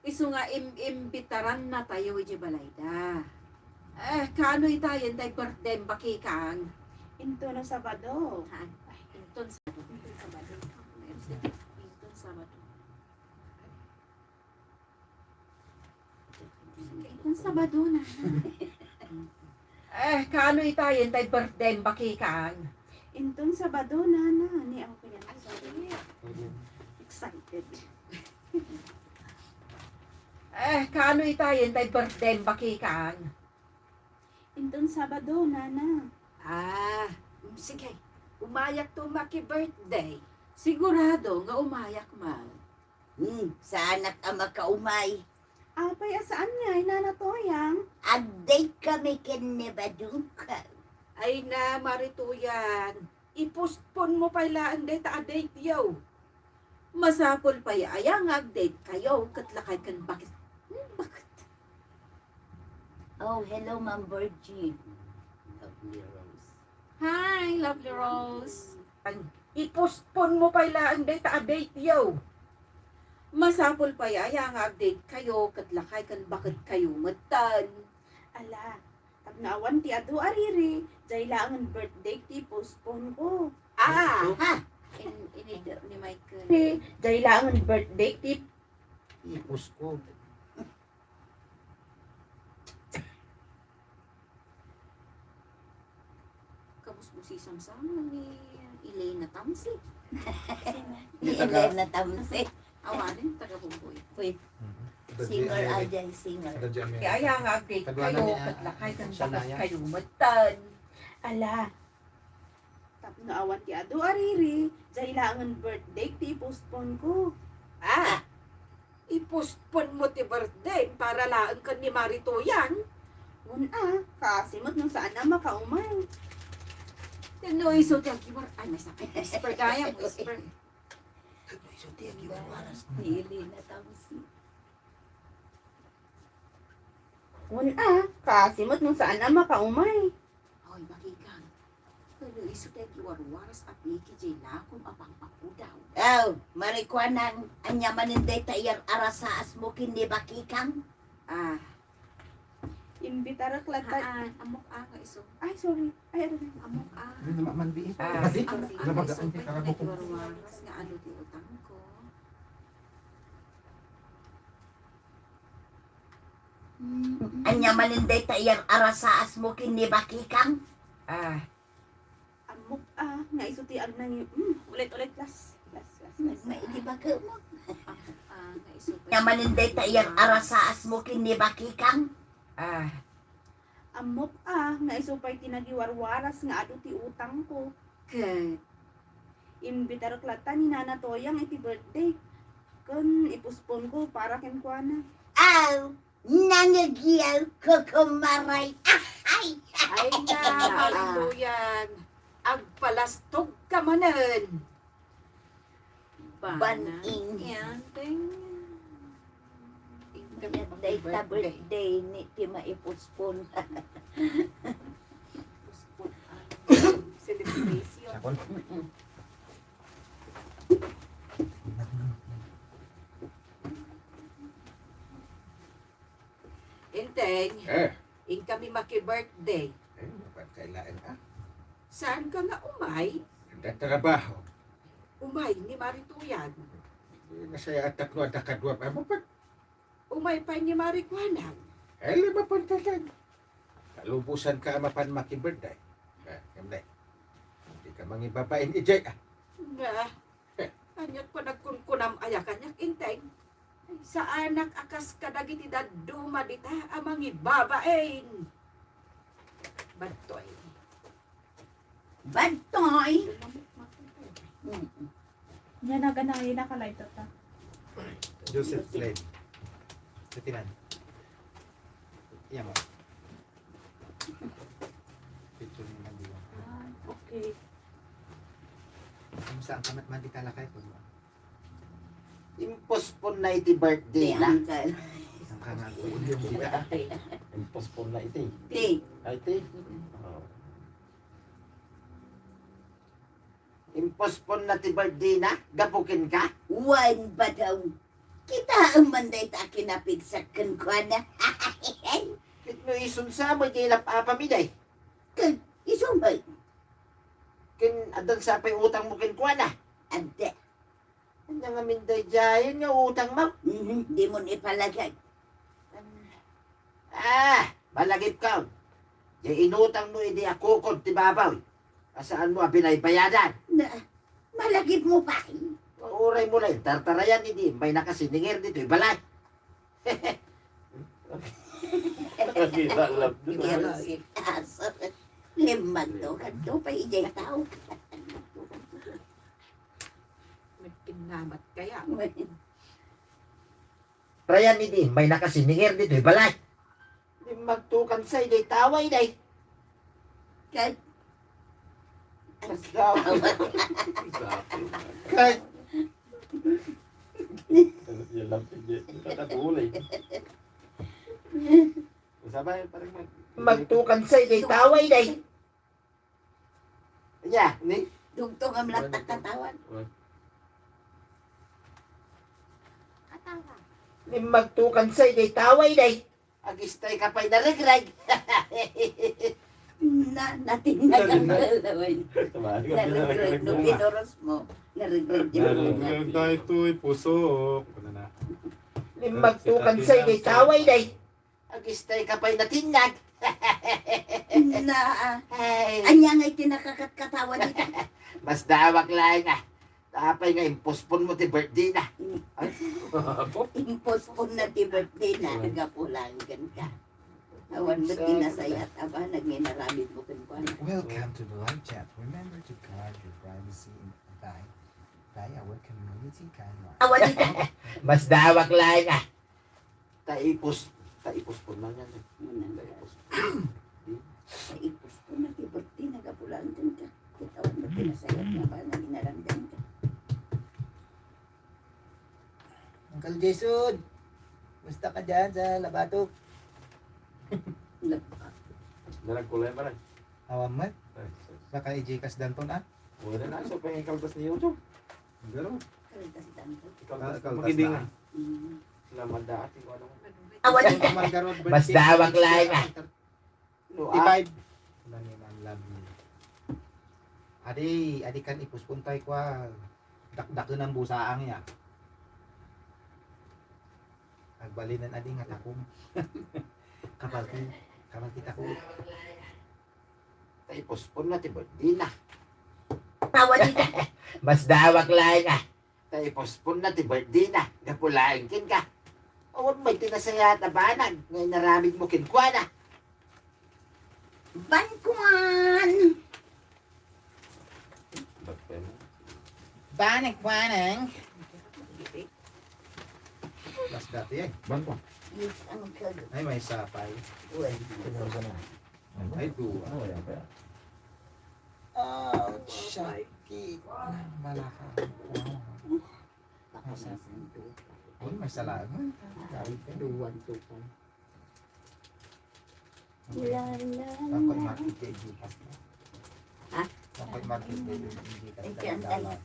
Iso nga imbitaran na tayo iti balayda. Kano'y tayo tayo birthday bakikang. Into na Sabado. Inton Sabado. Inton Sabado. Sabado na. Kano itayin tay birthday bakikan? Intong Sabado na ni ako kaya sorry. Excited. Kano itayin tay birthday bakikan? Intong Sabado na. Sige. Umayak to maki-birthday. Sigurado nga umayak man. Sa anak ang makaumay. Apay saan nga inanatoyang? Agday kami kinibadung ka. Ay na, marituyan. Ipuspon mo pa ilaan data a-date yaw. Masapol pa ayang ag-date kayo, katlakay kan bakit? Bakit? Oh, hello, Ma'am Virgin. Lovely Rose. Hi, lovely Rose. Ipuspon mo pa ilaan data a-date yaw. Masapol pa ayang ag-date kayo, katlakay kan bakit kayo matan. Ala, tag naawan ti adu ariri. Jay lang ang birthday ti postpone ko. Ha? Inido ni Michael. Jay lang ang birthday tip. Ipos ko. Kamus mo si Samsama ni Elena Tamsi. Hindi na tamsi. Awanin, taga Bumboy. Singer ajay, singer. Kaya ayang ag-date Kadwa na kayo, niya, katlakay kan bakit Sanaya. kayo matan. Ala, tag naawan ti adu ariri. Jay lang ang birthday ti postpone ko. Ipuspon mo ti birthday para laan kan ni Marituyan. Kasimot nung saan na makaumay. No, iso ti agiwar. Ay, may sakit. Whisper kaya, whisper. Dili na tamsi. Kasimot nung saan na makaumay. Ay, bakikan. No, iso ti agiwar-waras at ikijay lakom apang papudaw. Oh, marikwanang anyamanin day tayar arasaas mo kini bakikang. Imbitara klata. Amok nga iso. Ay, sorry. Ay, ano na. Amok Hindi naman mandi. Mandi? Ano ba gaan ti karabok? Agiwar-waras nga ano ti utang ko. Anyamanin day tayar arasaas mo kini bakikang. Amok nga iso ti ag nang ulit-ulit las. May di ba ka mo? Nga iso pa. Anyamanin day tayar arasaas mo kini bakikang. Amok nga iso pa'y tinagiwarwaras nga ado ti utang ko. Kat. Imbitara klata ni Nana Toyang iti birthday. Kun ipuspon ko para ken kuana. Aw, nangagiyaw ko kumaray. Ay! Ay na, Marituyan. Agpalastog ka manan. Baning. Yan, ting. Day ta birthday ni ti maipuspon. Celebration. Sakon. Inteng, Eh, in kami maki-birthday. Ba't kailangan Saan ka nga umay? trabaho. Umay ni Marituyan. Masaya at takno at nakadwa pa mo pa. Umay pa ni Marikwanang. Eh, lima pantalan. Kalubusan ka amapan makibirday. Hindi. Hindi ka mangibabain ijay. Nga, anyat pa nagkunkunam ayakanyak inteng. Sa anak akas kadagiti daduma dita amang ibabain. Bantoy. Bantoy! Yan na ganahin na kalay ta. Joseph Lane. Setinan. Iya mo. Picture ni Mandi. Okay. Kamusta ang kamat mandi kalakay ko? Impospon na iti birthday na. Uncle. Ang kanang yung kita. Postpone na ito eh. Ti. Ay, ito eh. Oh. Impospon na ti birthday na. Gapukin ka. Wan ba daw? Kita ang manday ta kinapigsakan ko na. Kitno isun sa mo iti lapapamiday. Kag isumay. Kin adan sa pay utang mo kin kuha na. Ante. Ano nga minday jayan nga utang mo. Di mo ipalagay. Malagip ka. Di inutang mo hindi ako kung tibabaw. Asaan mo binaybayadan? Na, malagip mo pa. Uray mo lang, tartarayan hindi. May nakasiningir dito, ibalay. Nakita alam dun. Pero si Taso, limag to, kanto pa ijay tao. Nagkinamat kaya. Rayan hindi, may nakasiningir dito, ibalay. Di magtukan sa iday taway day. Kahit Kahit Yan lang, hindi. Nakatulay. Sabay, parang Magtukan sa iday taway day. Yeah, ni? dugtong ang latak katawan. Ni magtukan sa iday taway day. Agistay ka pa'y narigrag. Natinag ang galawin. Sabay, Narigrag no pinoros mo. Narigrag yung mga. yung tayo to'y pusok. Ano na? Ni magtukan sa iday taway day. Agistay ka pa'y natinag. Ay, Anya nga'y tinakakatkatawa dito. mas dawak lang ah. Tapay nga, impospon mo ti birthday na. Impospon na ti birthday na. Nagapulangan ka. Awan ba't tinasayat? Aba, nagminaramid mo kan. Welcome to the live chat. Remember to guard your privacy by our community guidelines. Awan dito. Mas dawak lang ah. Taipospon lang yan. Impospon na ti birthday. Nagapulangan ka. Awan ba't tinasayat? Aba, nagminaramid ka. Uncle Jason, musta ka dyan sa Labatok? Dalang kulay pa rin. Awam mat? Baka i-Gcash danton ah? Wala na, so pahing kaltas niyo ito. Garo. Kalitas tanto. Kaltas Kaltas magidingan. Mm. Sila mandaat, yung ano. Awan dito. Mas dawak lang ah. Divide. Ano ni Ma'am Lovely. Adi kan ipuspuntay kwa. Dakdakan ang busaang niya. Nagbalinan adi nga takong. kapal kita ko. Taipospon na ti birthday na. Awan dito. Mas dawak lang ah. Taipospon na ti birthday na. Gapulain kin ka. Awan may tinasaya at abanag. Ngayon naramid mo kinkwa na. Bankuan! Banang. Mas dati eh. Bangko. Yes, ang kagat. Ay may sapay. Uwan. Ay duwa. Oh, yan pa yan. Oh, sakit. Malaka. Pakasasan to. Uy, may salaman. Kawit ka. Duwan to pa. La la Dapat la. market kay Gcash na. Ha? Dapat market kay Gcash Ay, na. kaya ang Dapat.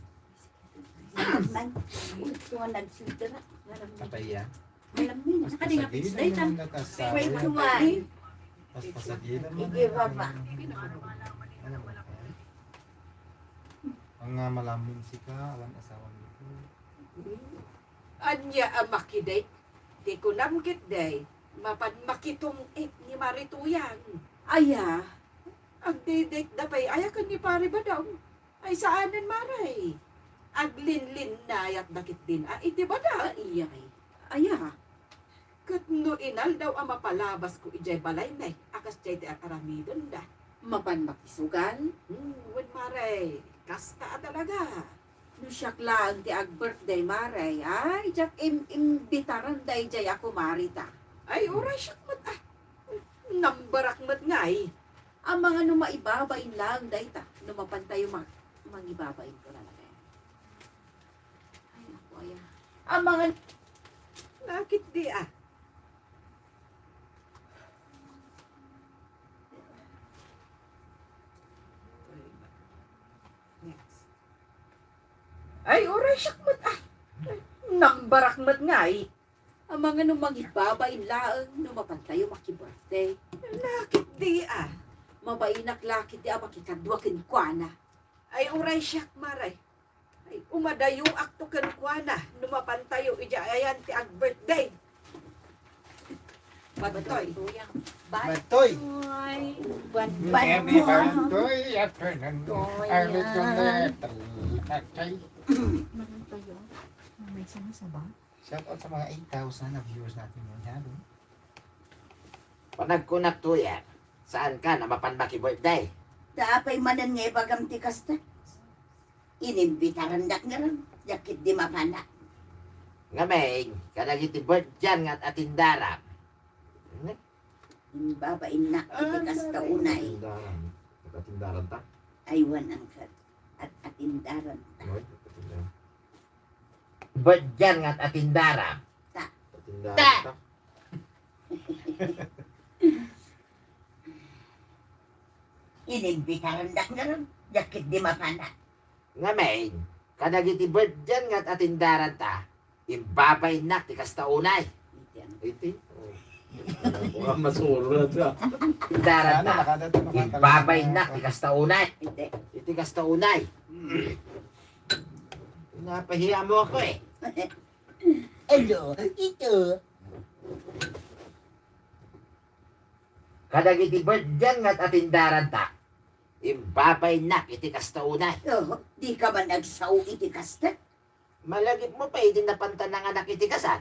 Man, ito ang nagsutra. Patay yan. Malamin. Mas pasagin naman nakasabi. Wait, kuwan. Mas pasagin naman. Ige, baba. Ano ba yan? Ang nga malamin si ka, alam asawa nito. Anya ang makiday. Di ko namgit day. Mapad makitong ni Marituyan. Aya. Ang didik dapay. Aya kan ni pare ba daw? Ay saanan maray. Aglinlin na yat dakit din. Iti ba da? Iyay. Aya. Kat no inal daw ang mapalabas ko ijay balay na. Akas jay ti aramidon da. Mapan makisugan? Wen maray. Kasta talaga. No siyak lang ti ag-birthday maray. Ay, jak imbitaran day jay ako marita. Ay, oray siyak mat nambarak mat nga eh. Ang mga numaibabain lang day ta. Numapantayo mangibabain ko na lang. Ay, ako ay. Ang mga nakit di Next. Ay, oray siyak mat nambarak mat nga eh. Ang mga numangibabain laang numapantayo makibirthday. Lakit di Mabainak lakit di makikadwa kinkwana. Ay uray siyak maray. Ay umadayo akto kinkwana. Numapantayo ija ayan ti ag birthday. Batoy. Batoy! Emi Batoy at Fernando. Alit yung letter. Nakay. Meron tayo. May sabi. Shout out sa mga 8,000 na viewers natin mo. Yan. Panagkunak tuyan. Saan ka na mapanbaki birthday? Daapay manan nga ibagam ti kasta. Inimbitaran dak nga rin. Yakit di mapana. Ngameng, kadagiti birthday nga at atindaram. Imbabain na iti kasta unay. Tindaran. Nakatindaran ta? Aywan ang kat. At atindaran. Noy, nakatindaran. Birthday nga at atindaram. Nakatindaran Ta! ta? Inimbitaran dak nga rin. Yakit di mapana. Ngameng, kadagiti birthday nga at atindaran ta. Imbabay na ti kasta unay. Iti ang 80? Oh. Mukhang masurot ah. Atindaran Sana ta. nakadato Imbabay na ti kasta unay. Hindi. Iti kasta unay. Napahiya mo ako eh. Ano? Ito. Kadagiti birthday nga at atindaran ta. Imbabay na iti kasta unay. Oh, di ka man nagsaw iti kasta? Malagip mo pa hindi napanta ng anak iti kasal.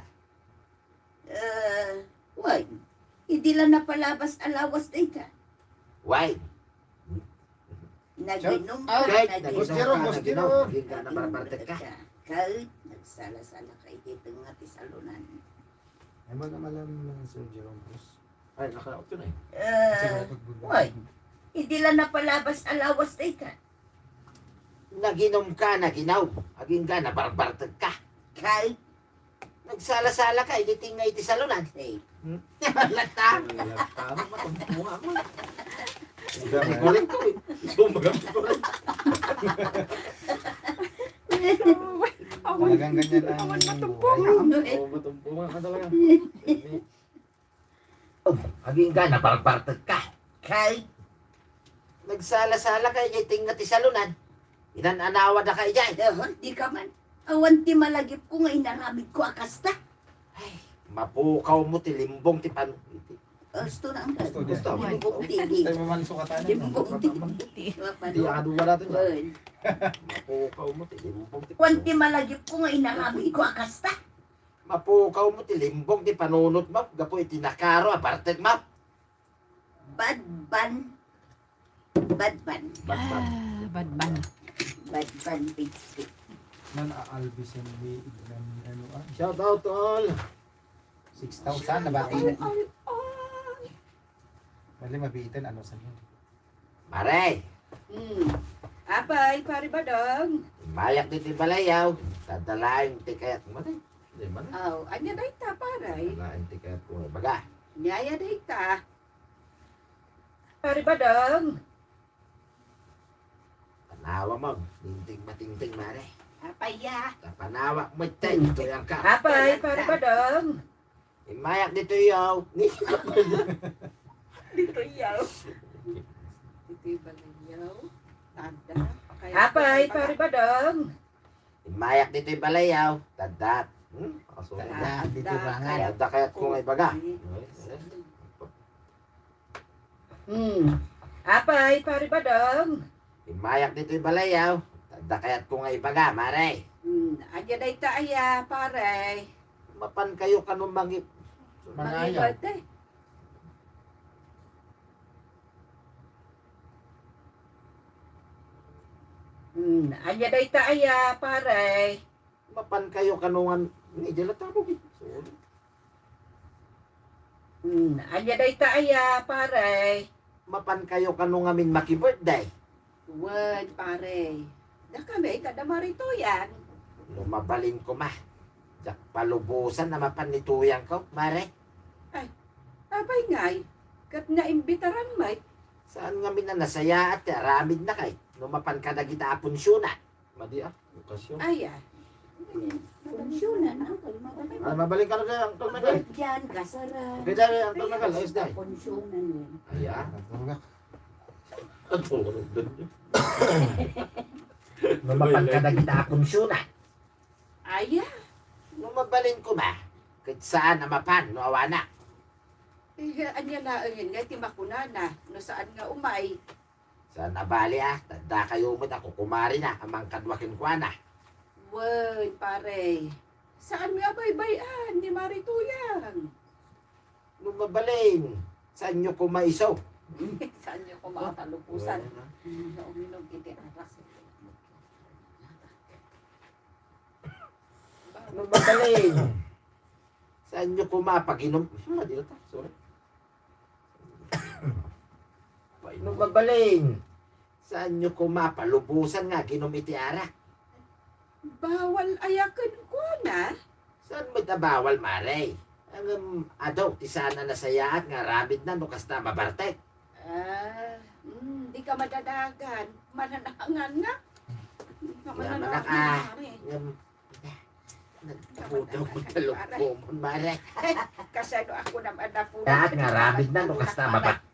Why? Hindi lang napalabas alawas na ita. Why? Naginom Out. ka, Kahit naginom Boss naginom Jerome, ka, Boss naginom, Jerome. hindi ka na barabartag ka. Kahit nagsala-sala ka dito nga ti salunan. Ay mga malam ng Sir Jerome Cruz. Ay, naka-out yun eh. Why? Hindi lang napalabas alawas na ita. Naginom ka, naginaw. Aging ka, nabarbartag ka. Kahit Nagsala-sala ka, hindi tingay iti salunan. say, Lata. Tama, matampunga mo. Siga Hindi man. ko rin to eh. Sumagamit ko rin. Talagang ganyan ang Awan buhay. Oo, matampunga ka talaga. Aging ka, nabarbartag ka. kahit Nagsala-sala ka, hindi tingay iti salunan. Inananawa na ka ijay. di ka man. Awan ti malagip ko nga inaramid ko akasta. Ay, mapukaw mo ti limbong ti pan. Gusto na ang Gusto niya. gusto. Limbong tigi. Tayo maman sukatan. Limbong tigi. Hindi akaduwa natin yan. Mapukaw mo ti limbong ti Awan ti malagip ko nga inaramid ko akasta. Mapukaw mo ti limbong ti panunot mo. Gapo iti nakaro, apartag mo. Badban. Badban. Badban. Badban pigsi. Man aalbis and may iglan ano ah. Shout out to all. 6,000 na bakit? Mali mabiitan ano sa inyo. Maray, Apay, pari badong. mayak dito balayaw. Dadalaing ti kayat mo. Hindi man. Aw, anya day ta paray. Dadalaing ti kayat ko. Baga, Nyaya day ta. Pari badong. panawa mo. Tinting matingting mare. Apay ya. Panawa mo tayo. Ito yung ka. Apay, pari badong. Mayak dito yaw. Dito yaw. Dito balayaw. Tanda. Apay, pari badong. Mayak dito yung balayaw. Dadat. Kaso, Daan dito rangal. Dada kayat ko ngay baga. Apay, pari badong. Mayak dito yung balayaw. Dada kayat ko ngay baga, mare. Anya day ta aya, pare. Mapan kayo kanong mangip. Mangayaw. Mangibad Anya day ta aya, pare. Mapan kayo kanungan. Hindi dila tamo. Anya day ta aya, pare. Mapan kayo kanungamin maki-birthday. Wan, pare. Da kami, kada marito yan. Lumabalin ko ma. Jak palubusan na mapan nituyang ko, mare. Abay ngay, kat na imbitaran may. Saan nga na nasaya at aramid na kay. Lumapan ka na kita apunsyonan. madi ah. Okasyon. Aya. Pensyonan ang Ah, mabalik ka na kaya ang tol nagal. Diyan, kasara. Okay, dahil ang tol nagal. Ayos dahil. Pensyonan yun. Aya. Ang tulog doon. Lumapan ka na kita apunsyonan. Aya. Lumabalin ko ma. Kahit saan na mapan, no awana. Anya laangin nga timakunana no saan nga umay. Sa nabali tanda kayo mo ako kumari na, amang kadwakin ko na. Wen, pare. Saan nga baybayan ni Marituyang? Lumabaling, saan nyo kumaiso? Saan niyo ko makatalupusan? Nauminog iti aras. Lumabaling, saan nyo kumapag-inom? Dito ta, sorry. Lumabaling, saan nyo kumapalubusan nga ginom iti ara? Bawal ayakan ko na. Saan mo bawal mare? Ang ado, ti sana nasayaat nga rabid na nukas na mabartek. Di ka madadagan. Mananangan nga. Manak nagpudaw ko talukpomon mare. Kasano ako naman na po. Lahat nga rabid na nukas na mabartek.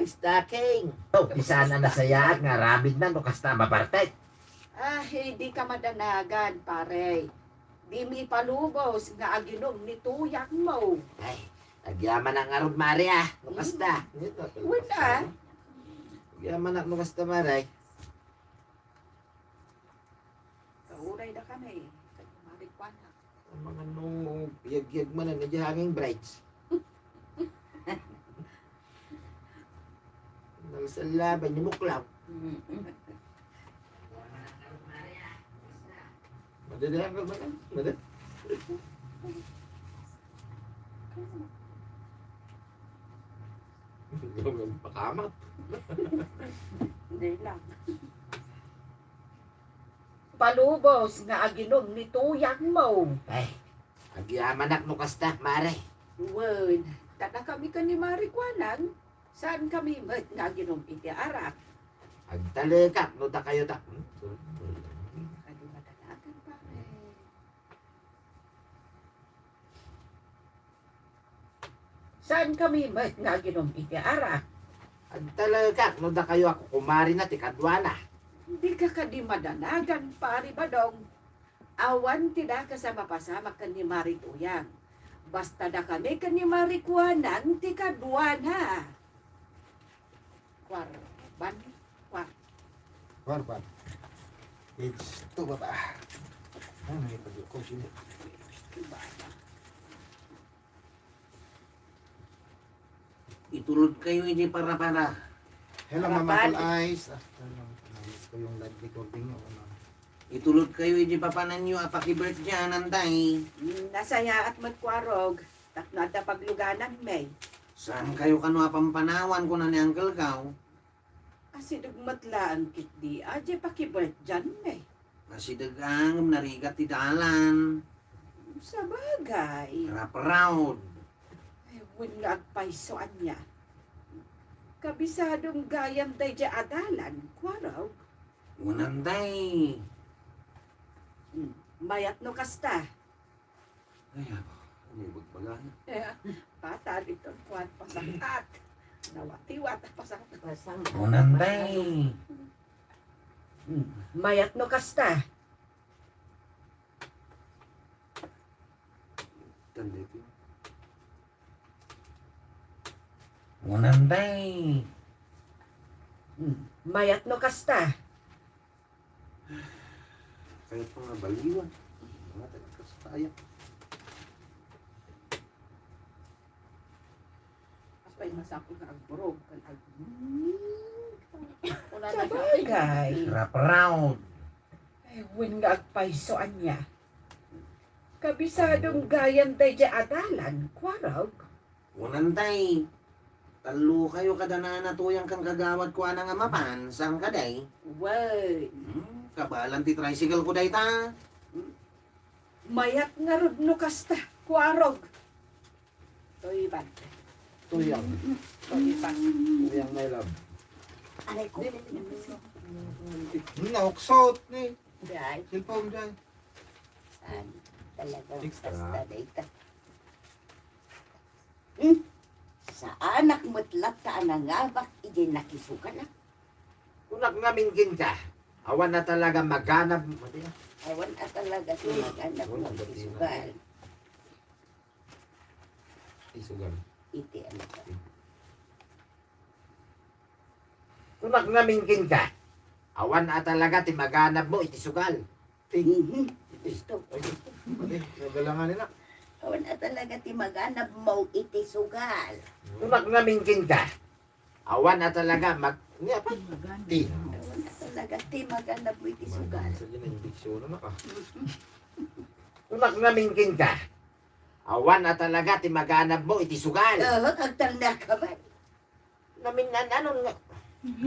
Stacking. Ti sana nasayaat nga rabid na nukas na mabartek. Hindi ka madanagan, pare. Di mi palubos nga aginom ni tuyak mo. Ay, agyaman ang arod mare nukas na. Wala. Agyaman ang nukas na mare. Kauray na kami. Marikwan na. Ang mga nung yag-yag man na hanging brights. Nagsalaban ni Muklaw. Madali ang kalmanan. Madali. Yung pakamat. Hindi lang. Palubos nga aginom ni tuyak mo. Ay, agyaman ak nukas na, mare. Wen, tata kami ka ni Marikwanan. Saan kami mat nga aginom iti arak? Agtalikap, no ta kayo ta. Kadi madanagan, pare. Saan kami mat nga aginom iti arak? Agtalikap, no ta kayo ako kumari na ti kadwana. Hindi ka kadi madanagan, pare badong. Awan tida kasama pasama ka ni Marituyang. Basta da kami ka ni Marikwanan, ti kadwana. Kwarban, Warban. It's 2 baba. Ano yung pag-uko sila? Itulod kayo hindi para. Hello, Warban. Mama Cool Eyes. Namiss ko yung live recording mo. Itulod kayo hindi papanan nyo apakibert dyan, antay. Nasaya at magkwarog. Taknada pagluganan, may. Saan kayo kano apampanawan ko na ni Uncle Kaw? Asi dugmatlaan kit di. Aje pakibert dyan, may. Kasi dagang narigat ti dalan. Sa bagay. Proud. Ay, wun nga agpaisoan niya. Kabisadong gayam tayo dya adalan, kwarog. Unantay. Mayat no kasta. Ay, ako. Umibot baga. Pata dito kuwan pasangat. Nawatiwat pasangat. Unantay. Mayat no kasta. Tandito. Unantay. Mayat no kasta. Kahit mga baliwan. Mga taga-kastaya. Ay, masako nga agburog. Sa bagay. Proud. Ay, wun nga agpaisoan niya. Kabisadong gayam tayo dya adalan, kwarog. Unantay. Talo kayo kada na natuyang kang kagawad ko anang amapan. Saan ka day? Way. Kabalan ti tricycle ko day ta. Mayat nga rod no kasta, kwarog. Toiban. Tuyang. Toiban. Tuyang, my love. Alay ko. Nauksot ni. Dahil, Cellphone dyan. saan talagang Extra. kasta data. Sa anak mutlat ka anangabak, ijay nakisukan na. Kunak namin ka. Awan na talaga maganap. Awan at talaga sumaganap ng isukan. Isugal. Iti ano ka. Tunak namingkin ka. Awan na talaga ti maganap mo iti sugal. Gusto ko. Nagalangan nila. Awan na talaga ti maganap mo iti sugal. Tunak namingkin ka. Awan na talaga niya pa. Ti. Awan na talaga ti maganap mo iti sugal. Sa dyan yung diksyon na ka. Tunak namingkin ka. Awan na talaga ti maganap mo iti sugal. Agtanda ka ba? Namin ano nga.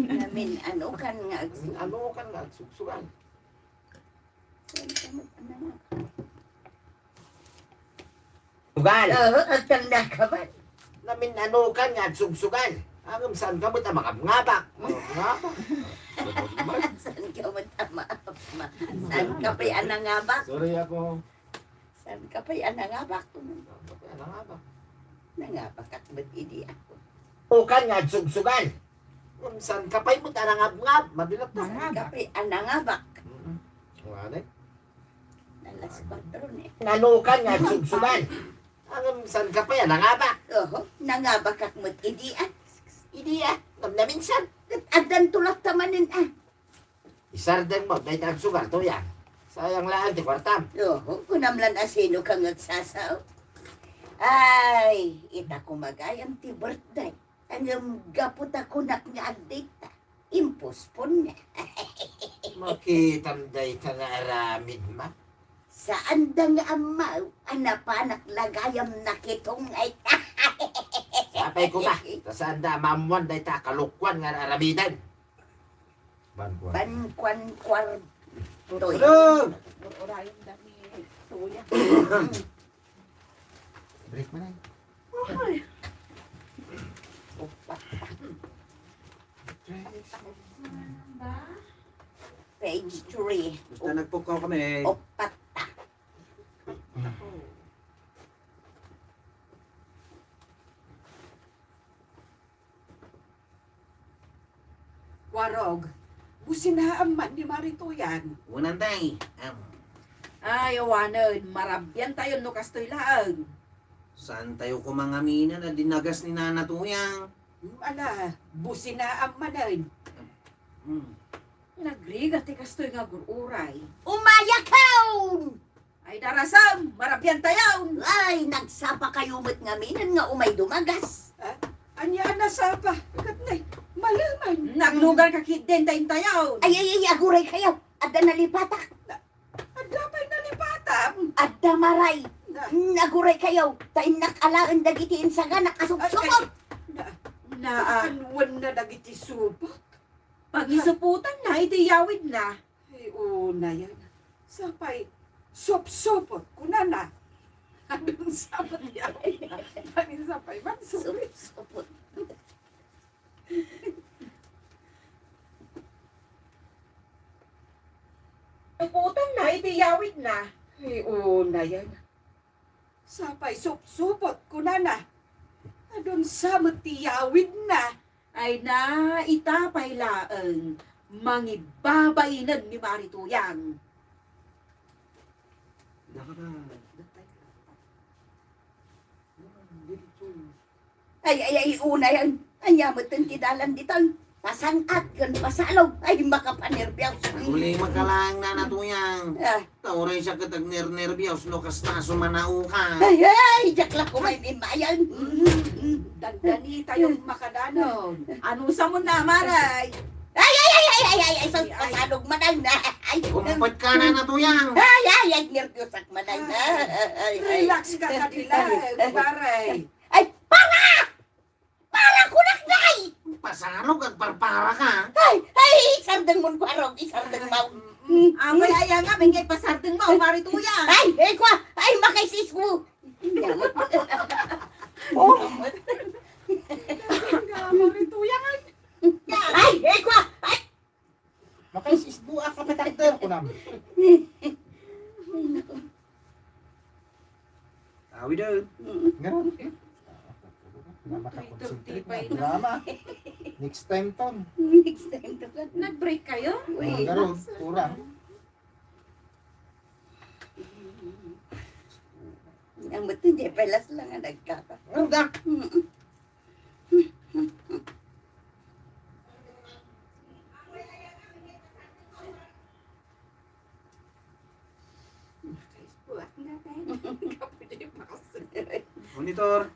Namin ano kan nga agsugal. Ano kan nga sugal. Sugal. Agtanda ka ba? Namin ano kan nga sugsugal. Ang saan ka mo ta makapngabak. Makapngabak. Saan ka matama? Saan ka pa'y anangabak? Sorry ako. Saan ka pa'y anangabak? Nangabak. Nangabak at ba't hindi ako? O kan nga sugsugal. Ang saan ka pa'y mo ta nangabngab. Mabilat na. Saan ka pa'y anangabak? Wala Alas 4 eh. Nanukan nga sugsugan. Ang saan ka pa'y nangabak. Nangabak at mo't hindi at. Hindi namnamin san. Adan tulak tamanin ah. Isardan mo, dahil nagsugal to yan. Sayang lang, ti kwartam. Kunamlan asino kang agsasaw. Ay, ita kumagayam ti birthday. Ang gapot ako nga agdita. Impospon niya. Makitamday ka nga aramid ma. Saan da nga amaw, anapanak lagayam nakitong ay Sapay ko ba? Saan da mamuan dahil ta kalukwan nga aramidan. Bankuan. Bankwan kwar toy. Ano? Orayon dami tuya. Break mo na. Page 3. Basta nagpukaw kami. Opat. Warog. Businaan man ni Marituyan. Unanday. Ay, awanan. Marabyan tayo no kastoy laang. Saan tayo kumangamina na dinagas ni Nana Tuyang? Ala, businaan manan. Nagriga ti kastoy nga gururay. Umayakaw! Ay darasam, marabyan tayo. Ay, nagsapa kayo mo't ngaminan nga umay dumagas. Anya na sapa. Kat na, malaman. Naglugar ka kit din tayong tayo. Ay, aguray kayo. Adda nalipatak. Adda pa'y nalipatam. Adda maray. Naguray kayo. Tayo nakalaan dagitiin sa ganak asupsupot. Naanwan na dagiti supot. Pag-isuputan na, itiyawid na. Ay, una yan. Sapay, sop-sopot, kunana. Anong sapat yan? Pagin sapay, mansupit. Supsupot. Suputan na, itiyawid na. Ay, una yan. Sapay, sop-sopot, kunana. Adon sa matiyawid na. Ay na, itapay laang. Mangibabainan ni Marituyang. Ay, una yan. Anya mo tintidalan ditang. Pasangat kan pasalog. Ay, makapanerbiyaw. Uli magkalaang Nana Tuyang. Ah, Tauray siya katag nernerbiyaws no kasta sumanao ka. ay, jakla ko may bimayan. Dandani tayong makadanon. Ano sa mo na, Maray? Ay, sa pasalog manang na. Ay, Kumpad ka Nana Tuyang. ay, nervyosak manang na. Ay, Relax ka kanila, Maray. ay, para! Para ko naknay! Pasalog at parpara ka. Ay, isardang mon kwarog, isardang mau. Amay aya nga, may ngay pasardeng mo, Marituyang. Ay, kwa! Ay, makaisis mo! Marituyang. Ay, kwa! Ay! Makaisis buak ka patakter ko namin. Awi daw. Ganun. Makakonsentrate na. Drama. Next time ton. Next time to ka. Nag-break kayo? Wait. Ganun. Kurang. Ang betul dia pelas lang ang nagkaka. Ano dak? Buat nga tayo. Kapag di pakasal. Monitor.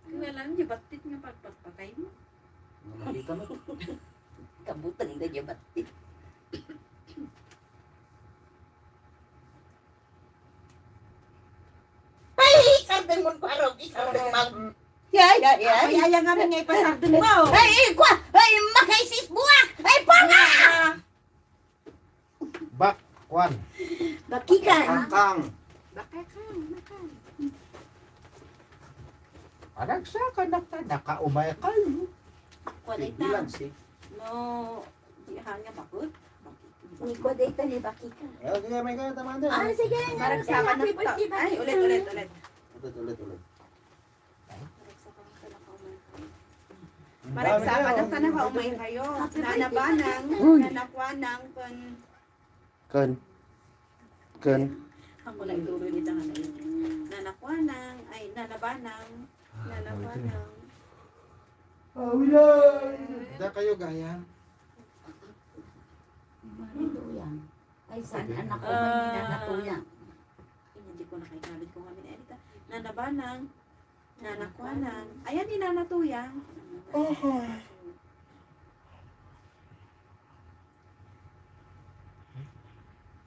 Ngalan niya, batit nga pagpatay mo. Nakita mo. Kabutang na dia batik. Ay, sardeng mo parang isardeng mang. Ya. Ay, ayaw nga rin nga ipasardin mo. Ay, kwa! Ay, makaisis buwak! Ay, panga! Bakwan. Bakikan. Kang. Anak sa kanak na nakaumay kayo. Walay Bilang ta. si. No, di hanya bakit? Ni ko data ni bakikan. Sige, may kaya tama din. Ah, sige. Maragsakan ng ta. Ay, ulit. Ulit. Maragsakan ng tanah kaumay kayo. Nanabanang, nanakwanang, Kan. Ako lang ituro dito nga nanakwanang, ay nanabanang, nanakwanang. Da kayo gaya. Tuyang. Ay, saan anak ko man ninanatuyang? Hindi ko nakikalit ko kami na Erika. Nanabanang, nanakwanang. Ayan ni nanatuyang.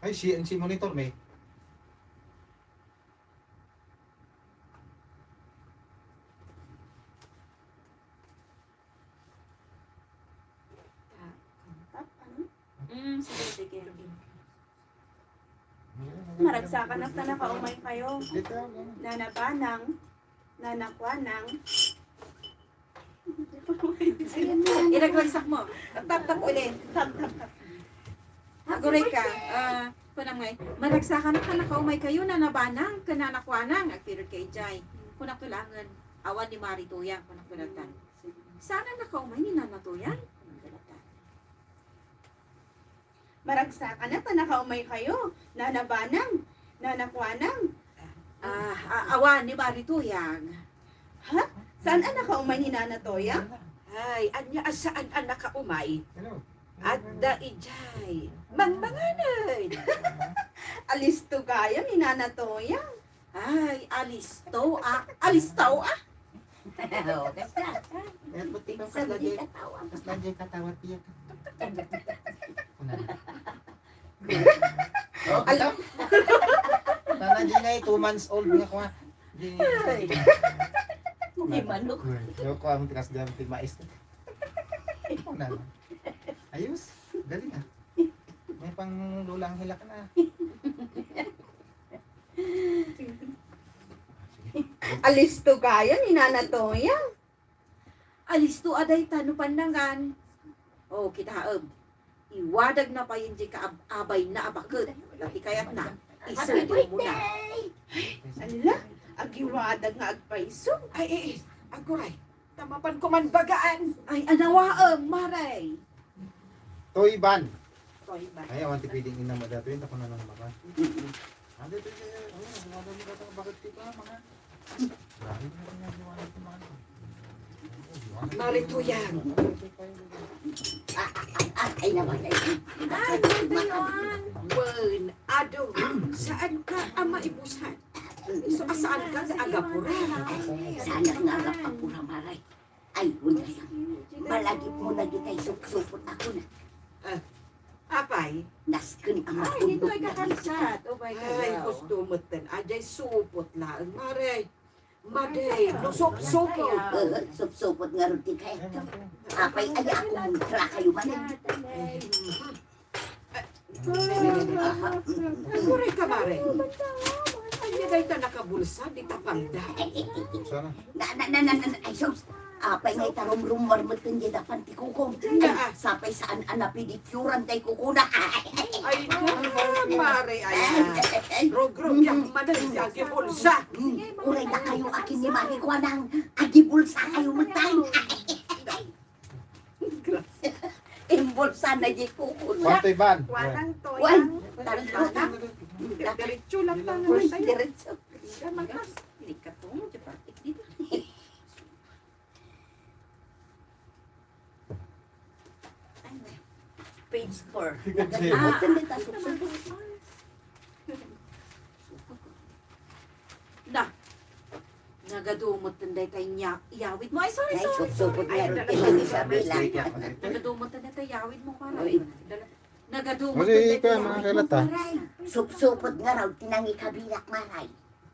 Ay, si monitor may. Sige. maragsakan ng tanah kaumay kayo. Dito. Nanabanang, nanakwanang. Iragwagsak mo. Tap ulit. Tap. Aguray ka. Kunang ngay. Maragsakan ka na kaumay kayo na nabanang, kananakwanang. Agpirod kay Jai. Kunak tulangan. Awan ni Marituya. Kunak tulatan. Sana na kaumay ni Nanatuya. Maragsakan ng tanah kaumay kayo. Nanabanang, nanakwanang. Awan ni Marituyang. Saan anak kaumay ni Nana Toya? Ay, anya saan anak ka umay? Hello. Adda ijay. Mangmanganan. Alisto kayo ni Nana Toya. Ay, alistaw Alistaw ah. Oo, kasi Eh, buti ka sa lagi. katawa. Mas lagi katawat niya. Oh, alam. Nanadi nga 2 months old nga ko. Di manok. Yo ko ang tikas dyan ti mais. Ayos. Galing ah. May pang lulang hilak na. Alisto kayo ni Nana Toya. Alisto aday tano pandangan. Oh, kita iwadag na pa yun di ka abay na abakot. Dati kayat na. Isudo mo na. Ala, agiwadag nga agpaiso. Ay, aguray. Tamapan ko man bagaan. Ay, anawa maray. Toy ban. Toy ba? Ay, awan ti pwedeng ina mo dato yun. Ako na lang maka. Ando to siya. Ano mo ka bakit ti pa mga. Grabe na rin yung diwanan ti mga. Marituyan. Ay naman ay. Ay, Marituyan. Wen, ado, saan ka ang maibusan? So, asaan ka sa Agapura? Sana nga agap ang pura maray. Ay, wala yan. Malagip mo na kita'y suksupot ako na. Apay? Naskin ang Ay, dito ay matundok na kakansat. Oh my God. Ay, kustumotan. Ajay supot lang. Maray. Maday. No, sup-supot. Sup-supot nga rin ti kaya. Apay, ay ako mong tra kayo man. Aguray ka, Maray. Ay, dahil ka nakabulsa. Di tapangda. Sana. Ay, sus. Apay ngay tarom-rumar mo tun dyan dapan ti kukom. Nga. Sapay saan anapidikuran tay kukuna. Ay, mare, ay. Rog-rog yang manan si Agi Bulsa. Uray na kayo akin ni Marikwa ng agibulsa kayo matay. Imbulsa na di kukuna. Pantoy ban. Wanang Wan, toyang. talutang. Diretso lang pa Uy, naman tayo. diretso. Hindi ka tungo, di partik dito. Page 4. Ah, Na, nagadumot tanday tayo yawid mo. Ay, sorry, Ay, sorry. subsubot Ay, nga rin dala- kay Isabela. Nagadumot tanday tayo yawid mo. Para. Uy. Nagadumot Kasi tanday ikaw, tayo mga yawid kailata. mo. Maray. Subsubot nga raw, tinangi kabilak maray.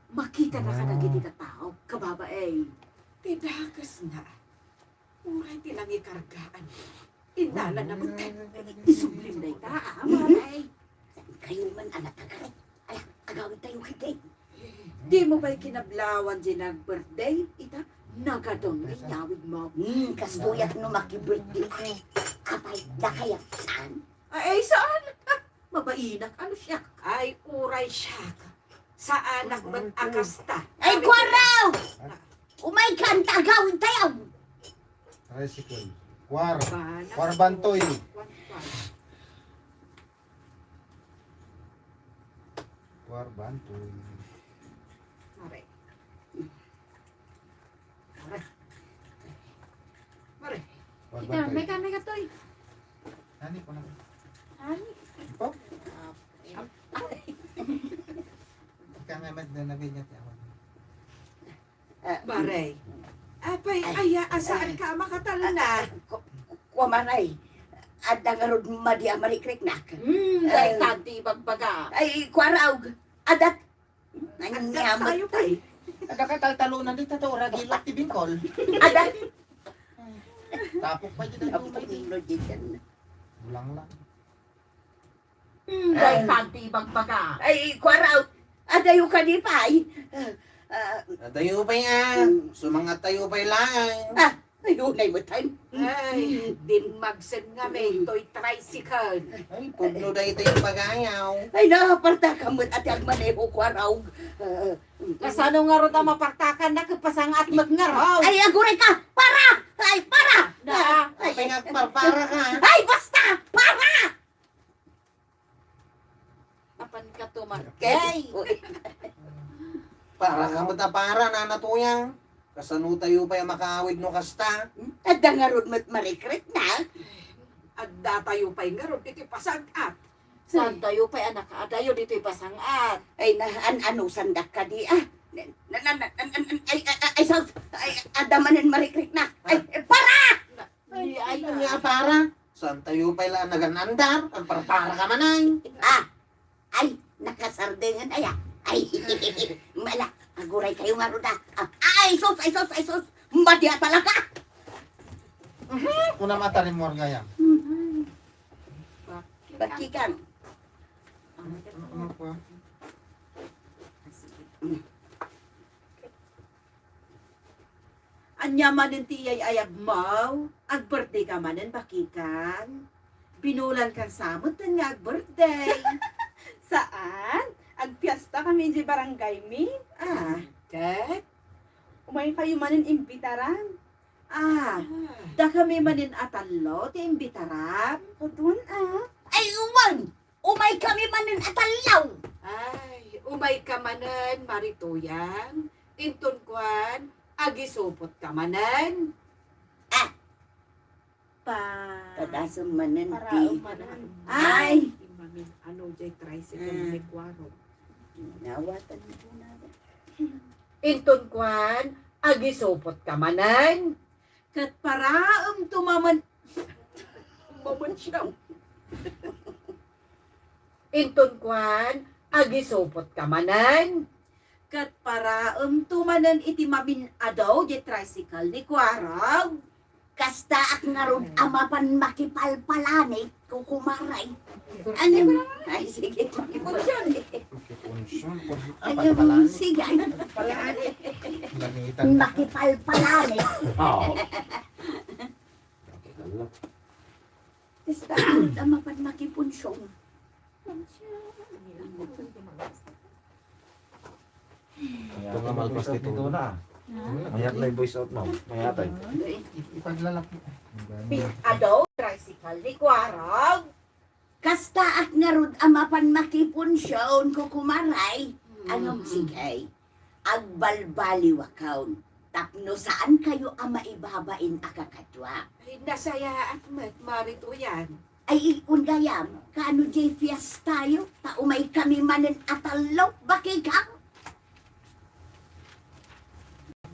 Makita na ka na giti ka tao, kababae. Tidakas na. Uray tilang ikargaan. Indala na mo isublim na ita, maray. Saan kayo man anak kagaray? Ay, agawin tayo kitay. Di mo ba'y kinablawan di nag-birthday? Ita, nagadong yawid mo. Kastoyak no makibirthday. Apay, da kaya saan? Ay, saan? Mabainak, ano siya? Ay, uray siya. Sa anak ba't akasta? Ay, kwaraw! Umay ka, agawin tayo! Tricycle. Kwar. Banak. Kwar bantoy. Kwar bantoy. Mare. Mare. Mare. Kwar Ita, bantoy. may ka toy. Nani ko na. Ani? Ikaw? Ika nga magdanabi niya tayo. Mare. Apay, aya, asaan ka makatala na? Kwamaray. At nangarod madi amarikrik na. Dahil tanti bagbaga. Ay, kwaraw. Adat. Tayo Nangyamot kay. Ada ka taltalunan dito to ragilak ti bingkol. Adat. Tapok pa dito Tapos ilo dyan. Bulang lang. Dahil tanti bagbaga. Ay, kwaraw. Adayo ka di pa ay. Tayo pa yan. Sumangat tayo pa lang. Ayunay mo tayo. Ay, dimagsen nga may toy tricycle. Ay, pudlo da ito yung pagayaw. Ay, nakaparta ka mo't ati ang maneho kwaraw. Kasano nga ro ta mapartakan na kapasang at magnaraw. Ay, aguray ka! Para! Ay, para! Na, Ay, nga parpara ka. Ay, basta! Para! apan ka tuman. Kay! Para ka mo ta para na natuyang. Kasano tayo pa yung makaawid no kasta. At nangarod mo't marikrik na. Adda tayo pa'y nga ro dito pasangat. Saan tayo pa'y anak adayo dito pasangat. Ay, ano sandak ka di ay, adamanin marikrik na. Ay, para! Ay, ay, Ay, nga para. Saan tayo pa lang naganandar? Ang parpara ka manay. Ay, nakasardingan ay. Ay, mala, aguray kayo nga ruda. Ay, sos! Madya talaga! Kuna mata rin mo nga yan. Bakikan. Ano po? Anya manin tiyay ayag mau, ag birthday ka manin bakikan. Binulan kan samot nga ag birthday. Saan? Agpiesta kami di barangay mi. Ah, ket? Umay kayo manin imbitaran. Ah, da kami manin atallo, ti imbitaram. Kadun Ay, uwan! Umay kami manin atalaw! Ay, umay ka manen, marituyan. Intun kwan, agisupot ka manen. Pa... Tadasong manin Para ti. umanan. Ay! Imamin, ano jay tricycle ni kwaro. Nawatan mo na. Intun kwan, agisupot ka manen. Kat paraam tumaman... Maman siya. Intun kwan, agisupot ka manen. Kat paraam tumanan iti mamin adaw di tricycle ni kwaraw. Kasta ak ngarod amapan makipalpalanit kukumaray. Ano? Ay, sige. Makipunsyon. Ano? Sige. Langitan. Makipalpalanit. Oo. Kasta ngarod amapan makipunsyon. Ito nga malpas dito na. Mayat na yung voice out mo. Mayatay. Ipaglalaki. Ado, tricycle ni Kwarag. Kasta ak ngarod amapan makipunsyon kukumaray. Anong sigay? Agbalbaliwakaon. Tapno saan kayo ama ibabain akakatwa? Ay, nasaya at marito yan. Ay ungayam, kano jay fiesta tayo? Taumay kami manen atalok bakikang.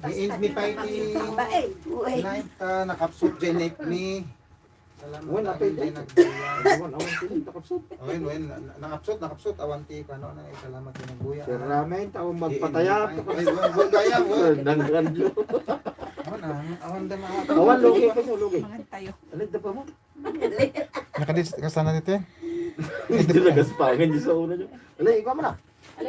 Ni Paiti. Bae, uy. Live ka, nakapsot Jenek ni. Salamat. Wen, napay Awan, din. Jenek. Awan, takapsot. Wen, nakapsot, awanti ka no, salamat din ng buya. Sir Ramen, taong magpatayap. Ay, wen, gaya, wen. Nangranlo. Awan din mga. Awan, lugi ka siya, lugi. Mga tayo. Alit na pa mo. Nakadis, kasana dito eh. Hindi nagaspangan niyo sa una niyo. Alay, ikaw mo na.